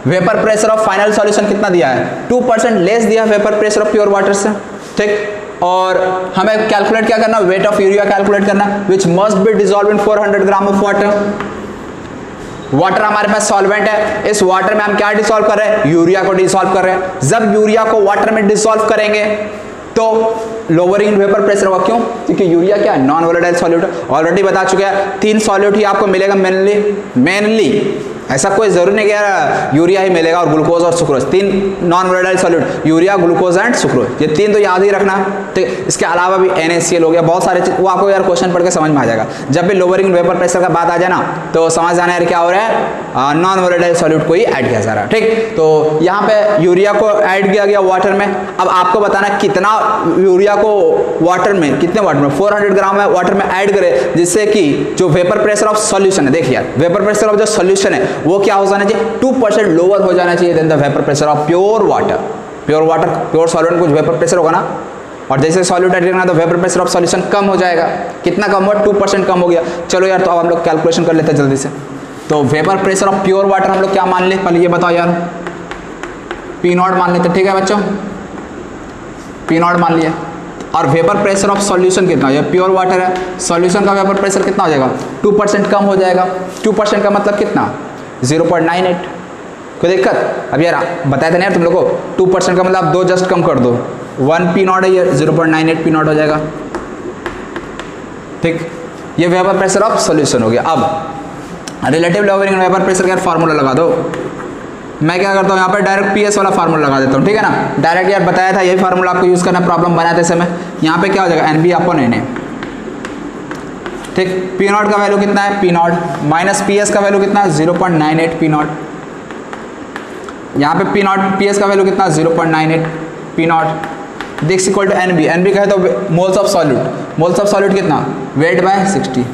vapour pressure of final solution कितना दिया है, 2% less दिया vapour pressure of pure water से, ठीक। और हमें कैलकुलेट क्या करना, वेट ऑफ यूरिया कैलकुलेट करना, which must be dissolve in 400 gram of water. Water हमारे पास सॉल्वेंट है, इस वाटर में हम क्या डिसॉल्व कर रहे हैं, यूरिया को डिसॉल्व कर रहे हैं। जब यूरिया को वाटर में डिसॉल्व करेंगे तो लोअरिंग वेपर प्रेशर होगा, क्यों, क्योंकि यूरिया क्या है नॉन वोलेटाइल सॉल्यूट। ऑलरेडी बता चुके हैं 3 सॉल्यूट ही आपको मिलेगा मेनली, ऐसा कोई जरूरी नहीं कि यार यूरिया ही मिलेगा और ग्लूकोज और sucrose, 3 non volatile solute urea glucose and sucrose, ये 3 तो याद ही रखना, ठीक। इसके अलावा भी NaCl हो गया, बहुत सारे चीज वो आपको यार क्वेश्चन पढ़ के समझ में आ जाएगा। जब भी लोअरिंग वेपर प्रेशर का बात आ जाए ना तो समझ जाना यार क्या हो रहा है, नॉन वोलेटाइल सॉल्यूट को ही ऐड किया जा रहा है, ठीक। तो यहाँ पे यूरिया को ऐड किया गया वाटर में। अब आपको बताना कितना यूरिया को वाटर में, कितने वाटर में, 400 ग्राम में वाटर में ऐड करें, जिससे कि जो वेपर प्रेशर ऑफ सॉल्यूशन है, देखिए यार वेपर प्रेशर ऑफ जो सॉल्यूशन है वो क्या हो जाना चाहिए, 2% लोअर हो जाना चाहिए then the vapour pressure of pure water. Pure solvent कुछ वेपर प्रेशर होगा ना, और जैसे सॉल्यूट ऐड करना तो वेपर प्रेशर ऑफ सॉल्यूशन कम हो जाएगा। कितना कम हुआ, 2% कम हो गया। चलो यार तो अब हम लोग कैलकुलेशन कर लेते हैं जल्दी से। तो vapour pressure of pure water हम लोग क्या मान ले, पहले ये बताओ यार, पी नॉट मान लेते, ठीक है बच्चों, पी नॉट मान लिया। और वेपर प्रेशर ऑफ सॉल्यूशन कितना, ये प्योर वाटर है, सॉल्यूशन का वेपर प्रेशर कितना हो जाएगा, 2% कम हो जाएगा। 2% का मतलब कितना, 0.98। कोई दिक्कत, अब यार बताए थे ना यार तुम लोग को, 2% का मतलब 2 जस्ट कम कर दो, 1 पी नॉट है, ये 0.98 पी नॉट हो जाएगा, ठीक। ये वेपर प्रेशर ऑफ सॉल्यूशन हो गया। अब रिलेटिव लोअरिंग वेपर प्रेशर का फार्मूला लगा दो। मैं क्या करता हूँ यहाँ पर डायरेक्ट पीएस वाला फार्मूला लगा देता हूँ, ठीक है ना, डायरेक्ट यार बताया था यही फार्मूला आपको यूज करना प्रॉब्लम बनाते समय। यहाँ पे क्या हो जाएगा, NB अपॉन Na, ठीक। पी नॉट का वैल्यू कितना है, पी नॉट माइनस पीएस का वैल्यू कितना है, 0.98 पी नॉट। यहाँ पे पी नॉट पीएस का वैल्यू कितना है, 0.98 P naught. This equal to N B, N B कहे तो moles of solute, moles of solute कितना, वेट बाय 60।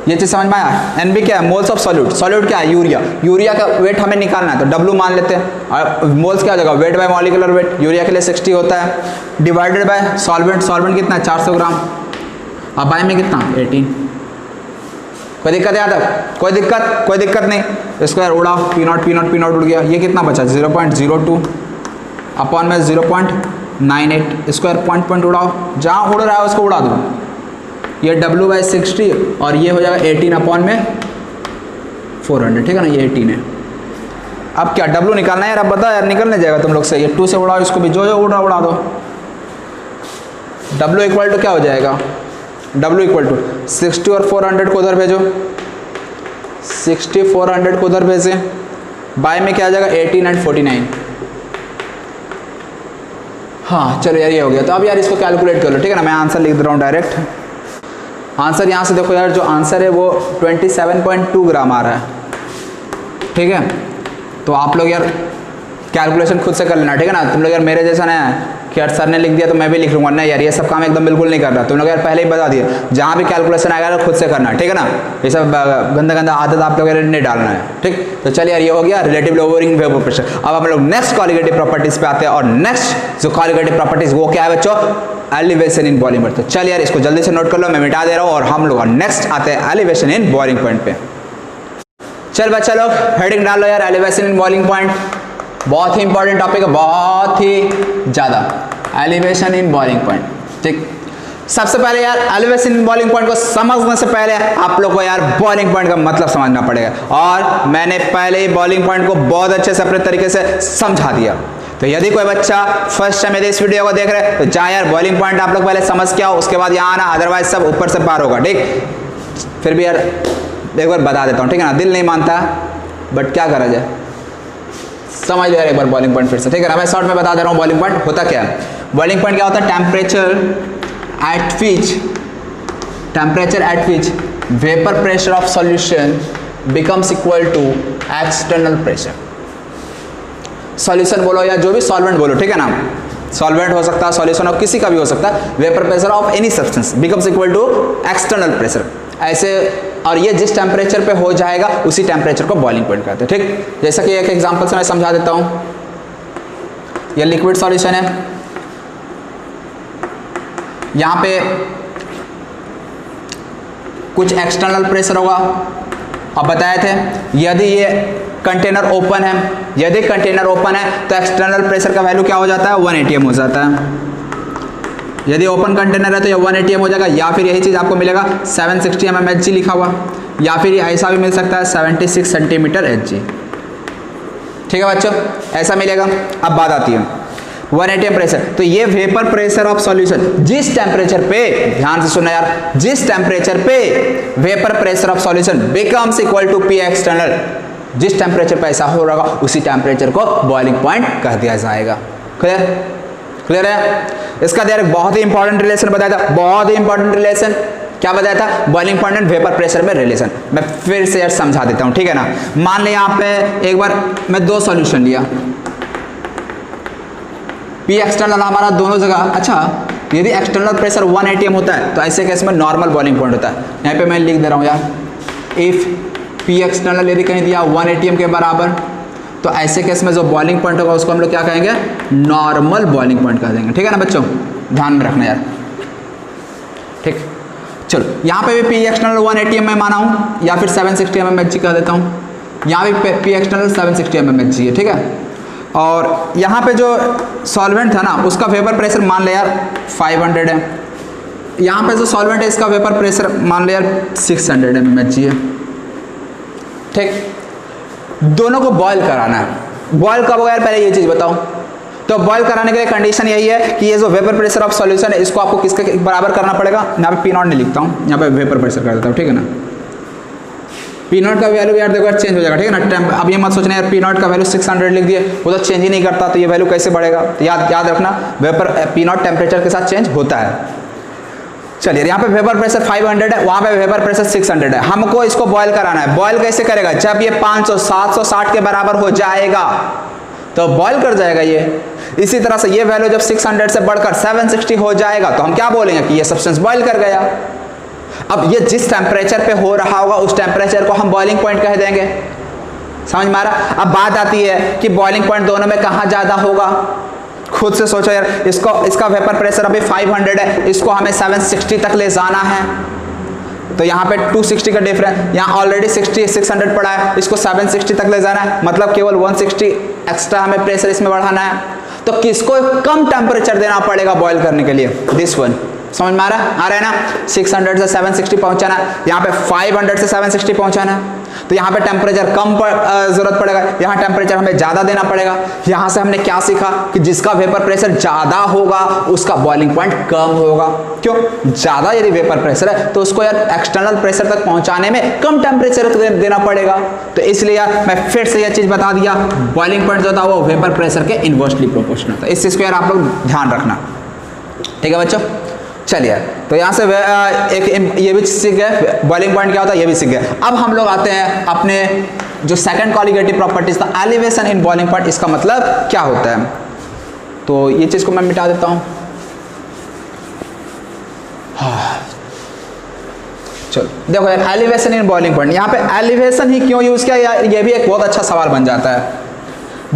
ये चीज समझ में आया। एन बी क्या है, मोल्स ऑफ सॉल्यूट, सॉल्यूट क्या है, यूरिया, यूरिया का वेट हमें निकालना है तो डब्ल्यू मान लेते हैं, और मोल्स क्या हो जाएगा, weight by molecular weight, urea के लिए 60 होता है, डिवाइडेड बाय सॉल्वेंट, सॉल्वेंट कितना है 400 ग्राम, अब बाय में कितना 18। कोई दिक्कत है यहाँ तक, कोई दिक्कत नहीं। इसको यार उड़ाओ, पी नॉट उड़ गया, ये कितना बचा 0.02 अपॉन में 0.98, इसको यार पॉइंट उड़ाओ, जहाँ उड़ रहा है उसको उड़ा दो, ये W/60 और ये हो जाएगा 18 अपॉन में 400, ठीक है ना, ये 18 है। अब क्या W निकालना है यार, अब बता यार, निकलने जाएगा तुम लोग से, ये 2 से उड़ाओ, इसको भी जो उड़ रहा उड़ा दो। W इक्वल टू क्या हो जाएगा, W इक्वल टू 60 और 400 को उधर भेजो, 60 400 को उधर भेजें, बाय में क्या आ जाएगा 18 एंड 49। हाँ चलो यार ये हो गया। तो अब यार इसको कैलकुलेट कर लो, ठीक है ना, मैं आंसर लिख दे रहा हूँ डायरेक्ट। आंसर यहाँ से देखो यार, जो आंसर है वो 27.2 ग्राम आ रहा है, ठीक है। तो आप लोग यार कैलकुलेशन खुद से कर लेना, ठीक है ना। तुम लोग यार मेरे जैसा ना है कि यार सर ने लिख दिया तो मैं भी लिख लूँगा, नहीं यार ये सब काम एकदम बिल्कुल नहीं कर रहा। तुम लोग यार पहले ही बता दिए, जहाँ भी कैलकुलेशन आएगा खुद से करना, ठीक है ना। ये सब गंदा आदत आप लोग यार नहीं डालना है, ठीक। तो चलिए यार ये हो गया रिलेटिव लोअरिंग वेपर प्रेशर। अब हम लोग नेक्स्ट कॉलिगेटिव प्रॉपर्टीज पे आते हैं, और नेक्स्ट जो कॉलिगेटिव प्रॉपर्टीज वो क्या है बच्चों, एलिवेशन इन बॉइलिंग पॉइंट। तो चलिए यार इसको जल्दी से नोट कर लो, मैं मिटा दे रहा हूँ, और हम लोग नेक्स्ट आते हैं एलिवेशन इन बॉइलिंग पॉइंट पे। चल बच्चा लोग हेडिंग डाल लो यार, एलिवेशन इन बॉइलिंग पॉइंट बहुत ही इंपॉर्टेंट टॉपिक है, बहुत ही ज़्यादा, एलिवेशन इन बॉइलिंग पॉइंट, ठीक। सबसे पहले यार एलिवेशन इन बॉइलिंग पॉइंट को समझने से पहले आप लोग को यार बॉइलिंग पॉइंट का मतलब समझना पड़ेगा, और मैंने पहले ही बॉइलिंग पॉइंट को बहुत अच्छे से अपने तरीके से समझा दिया। तो यदि कोई बच्चा फर्स्ट टाइम यदि इस वीडियो को देख रहे हैं तो जहाँ यार बॉइलिंग पॉइंट आप लोग पहले समझ के आओ, उसके बाद यहाँ आना, अदरवाइज सब ऊपर से पार होगा, ठीक। फिर भी यार एक बार बता देता हूँ, ठीक है ना, दिल नहीं मानता बट क्या करा जाए, समझ लो यार एक बार बॉइलिंग पॉइंट फिर से, ठीक है ना। मैं शॉर्ट में बता दे रहा हूँ बॉइलिंग पॉइंट होता क्या है। बॉइलिंग पॉइंट क्या होता है, temperature at which vapour pressure of solution becomes equal to external pressure. Solution बोलो या जो भी सॉल्वेंट बोलो, ठीक है ना, सॉल्वेंट हो सकता है, सॉल्यूशन ऑफ किसी का भी हो सकता है, vapour pressure of any substance becomes equal to external pressure, ऐसे, और ये जिस टेम्परेचर पे हो जाएगा उसी टेम्परेचर को बॉइलिंग पॉइंट कहते हैं, ठीक। जैसा कि एक एग्जांपल से मैं समझा देता हूँ, ये लिक्विड सॉल्यूशन है, यहाँ पे कुछ एक्सटर्नल प्रेशर होगा, अब बताए थे यदि ये कंटेनर ओपन है, यदि कंटेनर ओपन है तो एक्सटर्नल प्रेशर का वैल्यू क्या हो जाता है, 1 atm हो जाता है। यदि ओपन कंटेनर है तो ये 1 atm हो जाएगा, या फिर यही चीज़ आपको मिलेगा 760 mmHg लिखा हुआ, या फिर ऐसा भी मिल सकता है 76 सेंटीमीटर Hg, ठीक है बच्चों, ऐसा मिलेगा। अब बात आती है 1 atm प्रेशर, तो ये वेपर प्रेशर ऑफ सॉल्यूशन, जिस टेम्परेचर पे, ध्यान से सुनना यार, जिस टेम्परेचर पे vapour pressure of solution becomes equal to P external, जिस टेम्परेचर पे ऐसा हो रहा उसी टेम्परेचर को बॉइलिंग पॉइंट कह दिया जाएगा। क्लियर है। इसका डायरेक्ट बहुत ही इंपॉर्टेंट रिलेशन बताया था, बहुत ही इंपॉर्टेंट रिलेशन, क्या बताया था, boiling point and vapour pressure में रिलेशन। मैं फिर से यार समझा देता हूँ, ठीक है ना। मान लिया यहाँ पे एक बार मैं 2 सॉल्यूशन लिया, P एक्सटर्नल हमारा दोनों जगह, अच्छा यदि एक्सटर्नल प्रेशर 1 atm होता है तो ऐसे केस में नॉर्मल बॉइलिंग पॉइंट होता है। यहाँ पे मैं लिख दे रहा हूँ यार, इफ P एक्सटर्नल यदि कहीं दिया 1 atm के बराबर, तो ऐसे केस में जो बॉइलिंग पॉइंट होगा उसको हम लोग क्या कहेंगे, नॉर्मल बॉइलिंग पॉइंट कह देंगे, ठीक है ना बच्चों, ध्यान में रखना यार, ठीक। चलो यहाँ पे भी P एक्सटर्नल 1 atm में माना हूँ, या फिर 760 mmHg कह देता हूँ, यहाँ भी P एक्सटर्नल 760 mmHg है, ठीक है। और यहाँ पे जो सॉल्वेंट था ना उसका वेपर प्रेशर मान ले यार 500 है, यहाँ पे जो सॉल्वेंट है इसका वेपर प्रेशर मान ले यार 600 mmHg है, ठीक। दोनों को बॉयल कराना है। बॉयल कब होगा यार, पहले ये चीज़ बताओ। तो बॉयल कराने के लिए कंडीशन यही है कि ये जो वेपर प्रेशर ऑफ सॉल्यूशन है इसको आपको किसके बराबर करना पड़ेगा, यहाँ पे P0 नहीं लिखता हूँ, यहाँ पे वेपर प्रेशर कर देता हूँ, ठीक है ना। P0 का वैल्यू यार देखो यार चेंज हो जाएगा, ठीक है ना। अब ये मत सोचना यार P0 का वैल्यू 600 लिख दिए, वो तो चेंज ही नहीं करता, तो ये वैल्यू कैसे बढ़ेगा। तो याद रखना वेपर P0 टेम्परेचर के साथ चेंज होता है। चलिए यहाँ पे वेपर प्रेशर 500 है, वहाँ पे वेपर प्रेशर 600 है, हमको इसको बॉयल कराना है। बॉयल कैसे करेगा, जब ये 500 760 के बराबर हो जाएगा तो बॉयल कर जाएगा ये। इसी तरह से ये वैल्यू जब 600 से बढ़कर 760 हो जाएगा तो हम क्या बोलेंगे कि ये सब्सटेंस बॉयल कर गया। अब ये जिस टेम्परेचर पे हो रहा होगा उस टेम्परेचर को हम बॉइलिंग पॉइंट कह देंगे। समझ में आ रहा? अब बात आती है कि बॉइलिंग पॉइंट दोनों में कहाँ ज़्यादा होगा। खुद से सोचो यार, इसका वेपर प्रेशर अभी 500 है, इसको हमें 760 तक ले जाना है। तो यहाँ पे 260 का डिफरेंस, यहाँ ऑलरेडी 600 पड़ा है, इसको 760 तक ले जाना है, मतलब केवल 160 एक्स्ट्रा हमें प्रेशर इसमें बढ़ाना है। तो किसको कम टेम्परेचर देना पड़ेगा बॉयल करने के लिए? This one. समझ में आ रहा है ना? 600 से 760 पहुंचाना, यहाँ पे 500 से 760 पहुंचाना। तो यहाँ पे टेम्परेचर कम जरूरत पड़ेगा, यहाँ टेम्परेचर हमें ज़्यादा देना पड़ेगा। यहाँ से हमने क्या सीखा कि जिसका वेपर प्रेशर ज़्यादा होगा उसका बॉइलिंग पॉइंट कम होगा। क्यों? ज़्यादा यदि वेपर प्रेशर है तो उसको यार एक्सटर्नल प्रेशर तक पहुँचाने में कम टेम्परेचर देना पड़ेगा। तो इसलिए यार मैं फिर से यह चीज़ बता दिया, बॉइलिंग पॉइंट जो था वो वेपर प्रेशर के इन्वर्सली प्रोपोर्शनल था। इस चीज़ को यार आप लोग ध्यान रखना, ठीक है बच्चों। चलिए, तो यहाँ से एक ये भी सीख गए बॉइलिंग पॉइंट क्या होता है, ये भी सीख गए। अब हम लोग आते हैं अपने जो सेकंड कॉलिगेटिव प्रॉपर्टीज था, एलिवेशन इन बॉइलिंग पॉइंट। इसका मतलब क्या होता है? तो ये चीज़ को मैं मिटा देता हूँ। चलो देखो यार, एलिवेशन इन बॉइलिंग पॉइंट, यहाँ पे एलिवेशन ही क्यों यूज़ किया, ये भी एक बहुत अच्छा सवाल बन जाता है।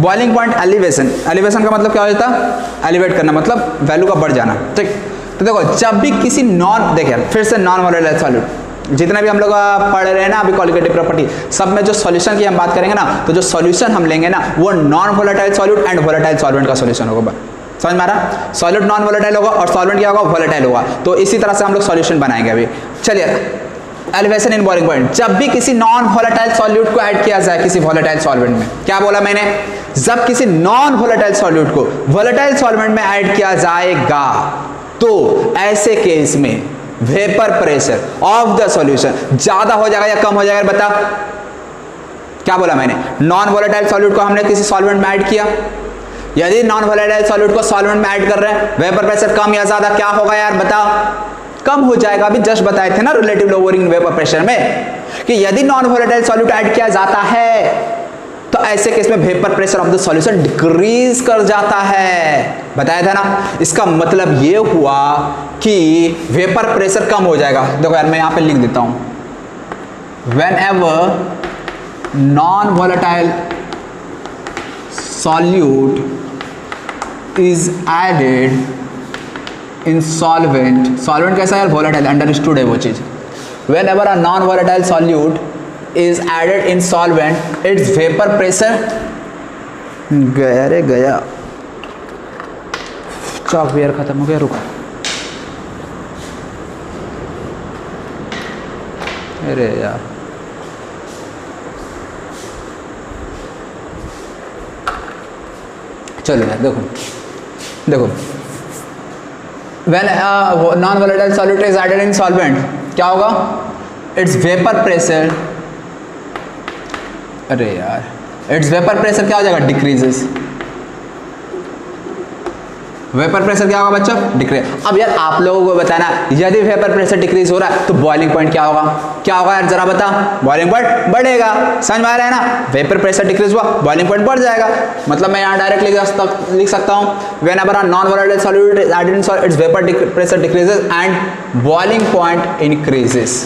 बॉइलिंग पॉइंट एलिवेशन का मतलब क्या होता है? एलिवेट करना, मतलब वैल्यू का बढ़ जाना। ठीक, तो देखो जब भी किसी देखिए फिर से नॉन वोलेटाइल सॉल्यूट, जितने भी हम लोग पढ़ रहे हैं ना अभी कॉलिगेटिव प्रॉपर्टी, सब में जो सॉल्यूशन की हम बात करेंगे ना, तो जो सॉल्यूशन हम लेंगे ना वो non volatile solute and volatile solvent का सॉल्यूशन होगा। समझ में आ रहा? सॉल्यूट नॉन वोलेटाइल होगा और सॉल्वेंट क्या होगा? वोलेटाइल होगा। तो इसी तरह से हम लोग सॉल्यूशन बनाएंगे अभी। चलिए, एलिवेशन इन बॉइलिंग पॉइंट, जब भी किसी नॉन वोलेटाइल सॉल्यूट को ऐड किया जाए किसी वोलेटाइल सॉल्वेंट में, क्या बोला मैंने? जब किसी नॉन वोलेटाइल सॉल्यूट को वोलेटाइल सॉल्वेंट में ऐड किया जाएगा तो ऐसे केस में vapour pressure of the solution ज्यादा हो जाएगा या कम हो जाएगा? बता, क्या बोला मैंने? नॉन वोलेटाइल सॉल्यूट को हमने किसी सॉल्वेंट में ऐड किया, यदि नॉन वोलेटाइल सॉल्यूट को सॉल्वेंट में ऐड कर रहे हैं, वेपर प्रेशर कम या ज्यादा, क्या होगा यार बता? कम हो जाएगा। अभी जस्ट बताए थे ना रिलेटिव लोअरिंग वेपर प्रेशर में कि यदि नॉन वोलेटाइल सॉल्यूट ऐड किया जाता है तो ऐसे केस में vapour pressure of the solution decrease कर जाता है। बताया था ना? इसका मतलब ये हुआ कि वेपर प्रेशर कम हो जाएगा। देखो यार मैं यहां पे लिख देता हूं, whenever non-volatile solute is added in solvent, solvent कैसा है? volatile, understood है वो चीज। whenever a non-volatile solute is added in solvent, its vapor pressure गया रे गया, चॉक वेयर खत्म हो गया, रुको। अरे यार चलो यार देखो when non volatile solute is added in solvent क्या होगा? its vapor pressure, अरे यार its vapor pressure क्या हो जाएगा? डिक्रीजेस। वेपर प्रेशर क्या होगा बच्चों? डिक्रीज। अब यार आप लोगों को बताना, यदि वेपर प्रेशर डिक्रीज हो रहा है तो बॉइलिंग पॉइंट क्या होगा? क्या होगा यार जरा बता? बॉइलिंग पॉइंट बढ़ेगा। समझ में आ रहा है ना? वेपर प्रेशर डिक्रीज हुआ, बॉइलिंग पॉइंट बढ़ जाएगा। मतलब मैं यहाँ डायरेक्ट लिख सकता हूँ whenever a non-volatile solute is added in solvent, its vapor pressure decreases and boiling point increases।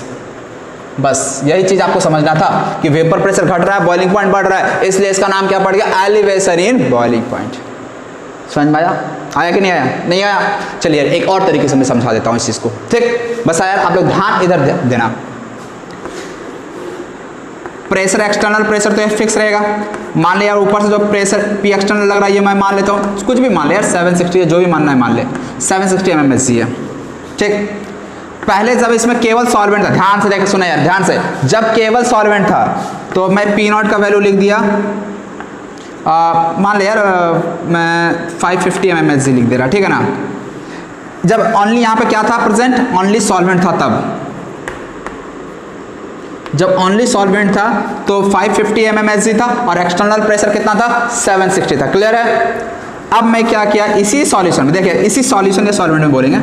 बस यही चीज आपको समझना था कि वेपर प्रेशर घट रहा है, बॉइलिंग पॉइंट बढ़ रहा है, इसलिए इसका नाम क्या पड़ गया? Elevation in boiling point. समझ में आया कि नहीं आया? नहीं आया? चलिए एक और तरीके से मैं समझा देता हूँ इस चीज को। ठीक, बस यार आप लोग ध्यान इधर देना। प्रेशर एक्सटर्नल प्रेशर तो फिक्स रहेगा। मान ले यार ऊपर से जो प्रेशर पी एक्सटर्नल लग रहा है ये मैं मान लेता हूँ, कुछ भी मान ले यार 760 जो भी मानना है मान ले, 760 mmHg है। ठीक, पहले जब इसमें केवल सॉल्वेंट था, ध्यान से देखो, सुना यार ध्यान से, जब केवल सॉल्वेंट था तो मैं P0 का वैल्यू लिख दिया, मान ले यार मैं 550 mmHg लिख दे रहा, ठीक है ना? जब ओनली यहाँ पे क्या था प्रेजेंट? ओनली सॉल्वेंट था। तब जब ओनली सॉल्वेंट था तो 550 mmHg था और एक्सटर्नल प्रेशर कितना था? 760 था। क्लियर है? अब मैं क्या किया, इसी सॉल्यूशन में, देखिए इसी सॉल्यूशन के सॉल्वेंट में बोलेंगे,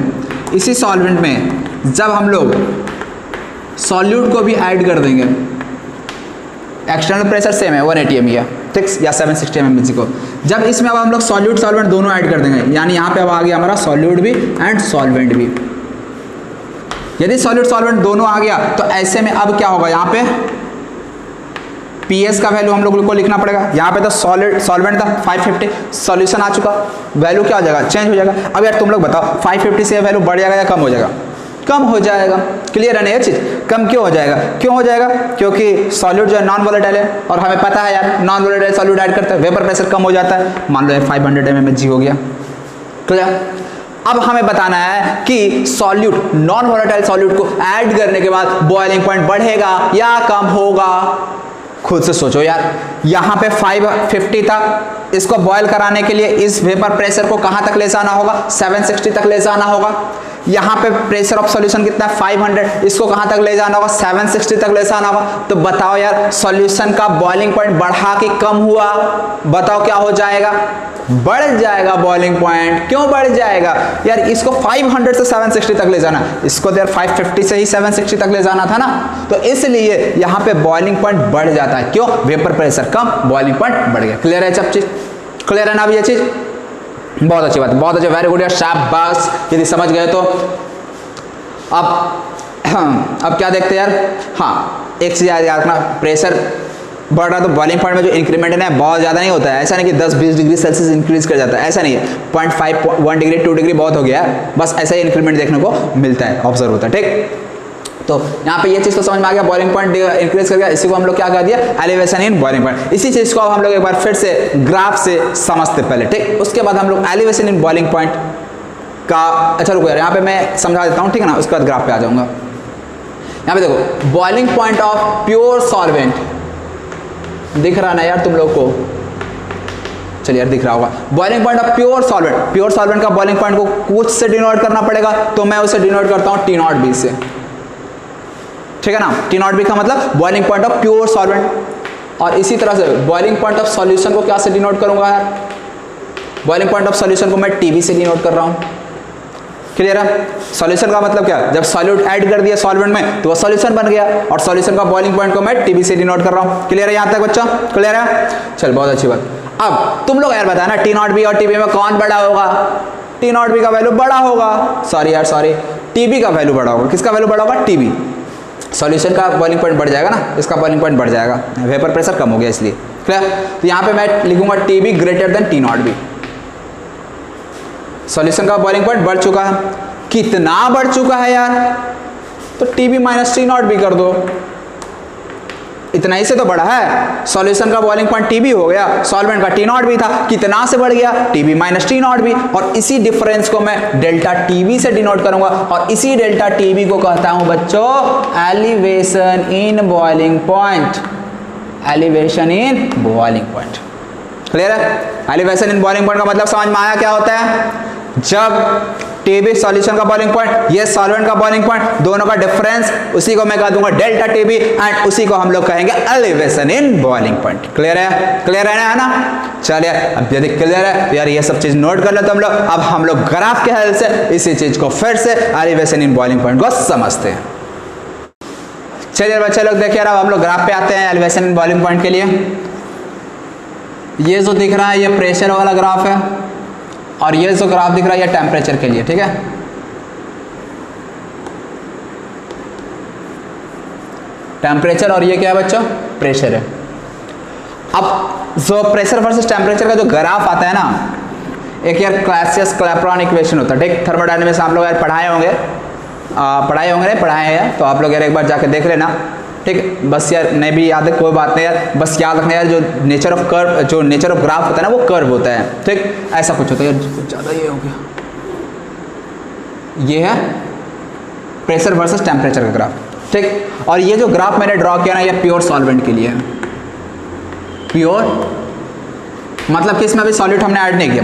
इसी सॉल्वेंट में जब हम लोग सॉल्यूट को भी ऐड कर देंगे, एक्सटर्नल प्रेशर सेम है 180 MPa, ठीक, या 760 mmHg को। जब इसमें अब हम लोग सॉल्यूट सॉल्वेंट दोनों ऐड कर देंगे, यानी यहाँ पे अब आ गया हमारा सॉल्यूट भी एंड सॉल्वेंट भी। यदि सॉल्यूट सॉल्वेंट दोनों आ गया तो ऐसे में अब क्या होगा, यहाँ पे PS का वैल्यू हम लोग को लिखना पड़ेगा। यहाँ पे तो सॉलिड सॉल्वेंट था 550, सॉल्यूशन आ चुका, वैल्यू क्या हो जाएगा, चेंज हो जाएगा। अब यार तुम लोग बताओ 550 से वैल्यू बढ़ जाएगा या कम हो जाएगा? कम हो जाएगा। क्लियर है ना ये चीज़? कम क्यों हो जाएगा? क्यों हो जाएगा? क्योंकि सॉल्यूट जो है नॉन वोलेटाइल है, और हमें पता है यार नॉन वोलेटाइल सॉल्यूट ऐड करते हैं वेपर प्रेशर कम हो जाता है। मान लो यार 500 mmHg हो गया। क्लियर? अब हमें बताना है कि सॉल्यूट नॉन वोलेटाइल सॉल्यूट को ऐड करने के बाद बॉइलिंग पॉइंट बढ़ेगा या कम होगा? खुद से सोचो यार। यहाँ पे 550 था, इसको बॉयल कराने के लिए इस वेपर प्रेशर को कहाँ तक ले जाना होगा, 760 तक ले जाना होगा। यहाँ पे प्रेशर ऑफ सॉल्यूशन कितना है, 500, इसको कहाँ तक ले जाना होगा, 760 तक ले जाना होगा। तो बताओ यार सॉल्यूशन का बॉइलिंग पॉइंट बढ़ा कि कम हुआ? बताओ क्या हो जाएगा? बढ़ जाएगा बॉइलिंग पॉइंट। क्यों बढ़ जाएगा यार? इसको 500 से 760 तक ले जाना, इसको तो यार 550 से ही 760 तक ले जाना था ना, तो इसलिए यहाँ पे बॉइलिंग पॉइंट बढ़ जाता है। क्यों? वेपर प्रेशर कम, बॉइलिंग पॉइंट बढ़ गया। क्लियर है सब चीज? क्लियर है ना अभी ये चीज? बहुत अच्छी बात, बहुत अच्छा, वेरी गुड यार, शाबाश यदि समझ गए तो। अब क्या देखते हैं यार? हाँ, एक चीज याद रखना, प्रेशर बढ़ रहा तो बॉइलिंग पॉइंट में जो इंक्रीमेंट है ना बहुत ज़्यादा नहीं होता है। ऐसा नहीं कि 10-20 डिग्री सेल्सियस इंक्रीज कर जाता है, ऐसा नहीं है। 0.5 1 डिग्री 2 डिग्री बहुत हो गया है, बस ऐसा ही इंक्रीमेंट देखने को मिलता है, ऑब्जर्व होता है। ठीक, तो यहाँ पे ये चीज़ तो समझ में आ गया, बॉइलिंग पॉइंट इंक्रीज कर गया। इसी को हम लोग क्या कर दिया, एलिवेशन इन बॉइलिंग पॉइंट। इसी चीज़ को हम लोग एक बार फिर से ग्राफ से समझते पहले। ठीक, उसके बाद हम लोग एलिवेशन इन बॉइलिंग पॉइंट का, अच्छा रुको यार यहाँ पे मैं समझा देता हूँ, ठीक है ना, उसके बाद ग्राफ पे आ जाऊँगा। यहाँ पे देखो boiling point of pure solvent दिख रहा ना यार तुम लोग को? चलिए यार दिख रहा होगा। Boiling point of pure solvent, pure solvent का बॉइलिंग पॉइंट को कुछ से डिनोट करना पड़ेगा, तो मैं उसे डिनोट करता हूँ T0B से। ठीक है ना, T0B का मतलब boiling point of pure solvent. और इसी तरह से बॉइलिंग पॉइंट ऑफ सॉल्यूशन को क्या से डिनोट करूंगा यार? बॉइलिंग पॉइंट ऑफ सॉल्यूशन को मैं TB से डिनोट कर रहा हूँ। क्लियर है? सॉल्यूशन का मतलब क्या, जब सॉल्यूट ऐड कर दिया सॉल्वेंट में तो वो सॉल्यूशन बन गया, और सॉल्यूशन का बॉइलिंग पॉइंट को मैं TB से डिनोट कर रहा हूँ। क्लियर है यहाँ तक बच्चा? क्लियर है? चल बहुत अच्छी बात। अब तुम लोग यार बताना T0B और TB में कौन बड़ा होगा? T0B का वैल्यू बड़ा होगा, सॉरी यार सॉरी, TB का वैल्यू बड़ा होगा। किसका वैल्यू बड़ा होगा? TB। सॉल्यूशन का बॉइलिंग पॉइंट बढ़ जाएगा ना, इसका बॉइलिंग पॉइंट बढ़ जाएगा, वेपर प्रेशर कम हो गया इसलिए। क्लियर? तो यहाँ पे मैं लिखूंगा TB greater than T0B। Solution का बॉइलिंग पॉइंट बढ़ चुका है, कितना बढ़ चुका है यार? तो TB माइनस T0B कर दो, इतना ही से तो बढ़ा है। सॉल्यूशन का बॉइलिंग पॉइंट TB हो गया, सॉल्वेंट का T0B था, कितना से बढ़ गया? TB minus T0B। और इसी डिफरेंस को मैं डेल्टा TB से डिनोट करूंगा, और इसी डेल्टा TB को कहता हूं बच्चों elevation in boiling point. Elevation in boiling point. Clear है? एलिवेशन इन बॉइलिंग पॉइंट का मतलब समझ में आया क्या होता है? जब TB सॉल्यूशन का बॉइलिंग पॉइंट, ये सॉल्वेंट का बॉइलिंग पॉइंट, दोनों का डिफरेंस, उसी को मैं कह दूंगा डेल्टा TB, एंड उसी को हम लोग कहेंगे elevation in boiling point. Clear है? क्लियर है ना? चलिए अब यदि क्लियर है तो यार ये सब चीज नोट कर लो तुम लोग। अब हम लोग ग्राफ के हेल्प से इसी चीज को फिर से एलिवेशन इन बॉइलिंग पॉइंट को समझते हैं। चलिए बच्चे लोग देखिए, अब हम लोग ग्राफ पे आते हैं एलिवेशन इन बॉइलिंग पॉइंट के लिए। ये जो दिख रहा है ये प्रेशर वाला ग्राफ है, और ये जो ग्राफ दिख रहा है ये टेम्परेचर के लिए। ठीक है, टेम्परेचर, और ये क्या है बच्चों? प्रेशर है। अब जो प्रेशर वर्सेस टेम्परेचर का जो ग्राफ आता है ना, एक यार क्लासियस क्लैपेरॉन इक्वेशन होता है। ठीक, थर्मोडायनेमिक्स आप लोग यार पढ़ाए होंगे, नहीं पढ़ाए हैं तो आप लोग यार एक बार जाके देख लेना। ठीक, बस यार नहीं भी याद है कोई बात नहीं यार, बस याद रखना यार जो नेचर ऑफ कर्व, जो नेचर ऑफ ग्राफ होता है ना वो कर्व होता है। ठीक, ऐसा कुछ होता है यार, कुछ ज़्यादा ये हो गया। ये है प्रेशर वर्सेस टेम्परेचर का ग्राफ। ठीक, और ये जो ग्राफ मैंने ड्रॉ किया ना ये प्योर सॉल्वेंट के लिए है। प्योर मतलब कि इसमें अभी सॉल्यूट हमने ऐड नहीं किया,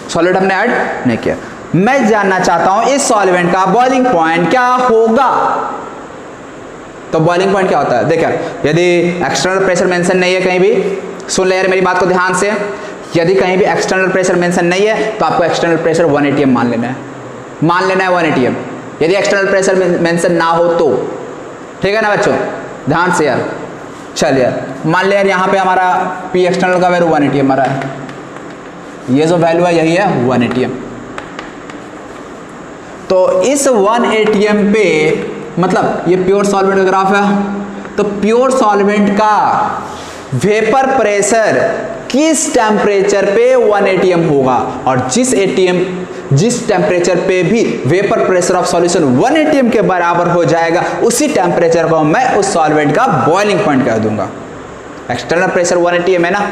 सॉल्यूट हमने ऐड नहीं किया। मैं जानना चाहता हूं इस सॉल्वेंट का बॉइलिंग पॉइंट क्या होगा। तो बॉइलिंग पॉइंट क्या होता है? देखिए, यदि एक्सटर्नल प्रेशर मेंशन नहीं है कहीं भी, सुन ले यार मेरी बात को ध्यान से, यदि कहीं भी एक्सटर्नल प्रेशर मेंशन नहीं है तो आपको एक्सटर्नल प्रेशर 1 atm मान लेना है, 1 atm। यदि एक्सटर्नल प्रेशर मेंशन ना हो तो, ठीक है ना बच्चों, ध्यान से यार, चलिए मान लिया यहाँ पे हमारा पी एक्सटर्नल का वैल्यू 1 ATM आ रहा है, ये जो वैल्यू है यही है 1 ATM। तो इस 1 ATM पे मतलब ये प्योर सॉल्वेंट का ग्राफ है, तो प्योर सॉल्वेंट का वेपर प्रेशर किस टेम्परेचर पे 1 ATM होगा, और जिस टेम्परेचर पे भी vapour pressure of solution 1 ATM के बराबर हो जाएगा, उसी टेम्परेचर को मैं उस सॉल्वेंट का बॉइलिंग पॉइंट कह दूंगा। एक्सटर्नल प्रेशर 1 ATM है ना,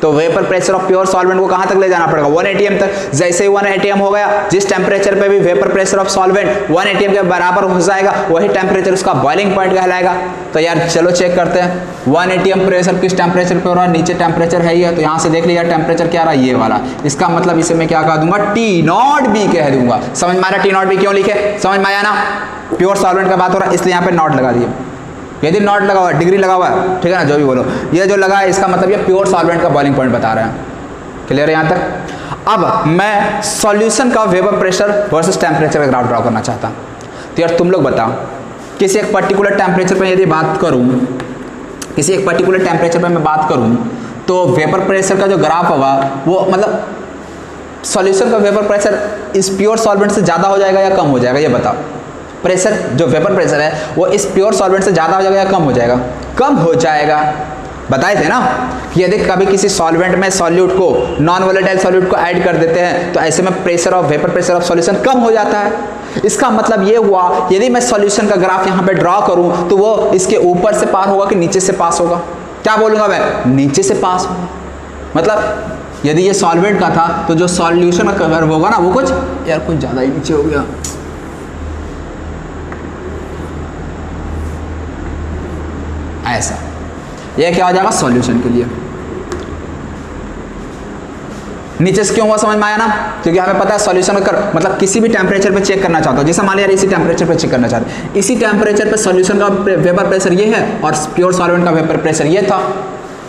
तो vapour pressure of pure solvent को कहां तक ले जाना पड़ेगा, 1 ATM तक। जैसे ही 1 ATM हो गया, जिस टेम्परेचर पे भी vapour pressure of solvent 1 ATM के बराबर हो जाएगा, वही टेम्परेचर उसका बॉइलिंग पॉइंट कहलाएगा। तो यार चलो चेक करते हैं 1 ATM प्रेशर किस टेम्परेचर पे हो रहा है, नीचे टेम्परेचर है ही है, तो यहाँ से देख लिया टेम्परेचर क्या रहा है, ये वाला। इसका मतलब इसे मैं क्या कह दूंगा, T0B कह दूंगा। समझ में आ रहा T0B क्यों लिखे, समझ में आया ना, प्योर सॉल्वेंट का बात हो रहा है इसलिए यहाँ पे नॉट लगा दिए। यदि नॉट लगा हुआ है, डिग्री लगा हुआ है, ठीक है ना, जो भी बोलो, ये जो लगा है इसका मतलब ये प्योर सॉल्वेंट का बॉइलिंग पॉइंट बता रहे हैं। क्लियर है यहाँ तक। अब मैं सॉल्यूशन का वेपर प्रेशर वर्सेस टेम्परेचर का ग्राफ ड्रॉ करना चाहता हूँ। तो यार तुम लोग बताओ, किसी एक पर्टिकुलर टेम्परेचर पर यदि बात करूँ, किसी एक पर्टिकुलर टेम्परेचर पर मैं बात करूँ, तो वेपर प्रेशर का जो ग्राफ होगा वो मतलब सॉल्यूशन का वेपर प्रेशर इस प्योर सॉल्वेंट से ज़्यादा हो जाएगा या कम हो जाएगा, ये बताओ। प्रेशर जो वेपर प्रेशर है वो इस प्योर सॉल्वेंट से ज़्यादा हो जाएगा या कम हो जाएगा, कम हो जाएगा। बताए थे ना कि यदि कभी किसी सॉल्वेंट में सॉल्यूट को, नॉन वोलेटाइल सॉल्यूट को ऐड कर देते हैं, तो ऐसे में pressure of vapour pressure of solution कम हो जाता है। इसका मतलब ये हुआ, यदि मैं सॉल्यूशन का ग्राफ यहाँ पे ड्रॉ करूँ तो वो इसके ऊपर से पार होगा कि नीचे से पास होगा, क्या बोलूँगा मैं, नीचे से पास होगा। मतलब यदि ये सॉल्वेंट का था तो जो सॉल्यूशन का कर्व होगा ना वो कुछ यार कुछ ज़्यादा ही नीचे हो गया, ऐसा। यह क्या हो जाएगा सॉल्यूशन के लिए, नीचे से क्यों हुआ समझ में आया ना, क्योंकि हमें पता है सॉल्यूशन का कर्व मतलब किसी भी टेम्परेचर पे चेक करना चाहता हूं, जैसे मान लिया इसी टेम्परेचर पे चेक करना चाहते हैं, इसी टेम्परेचर पे सॉल्यूशन का वेपर प्रेशर ये है और प्योर सॉल्वेंट का वेपर प्रेशर ये था।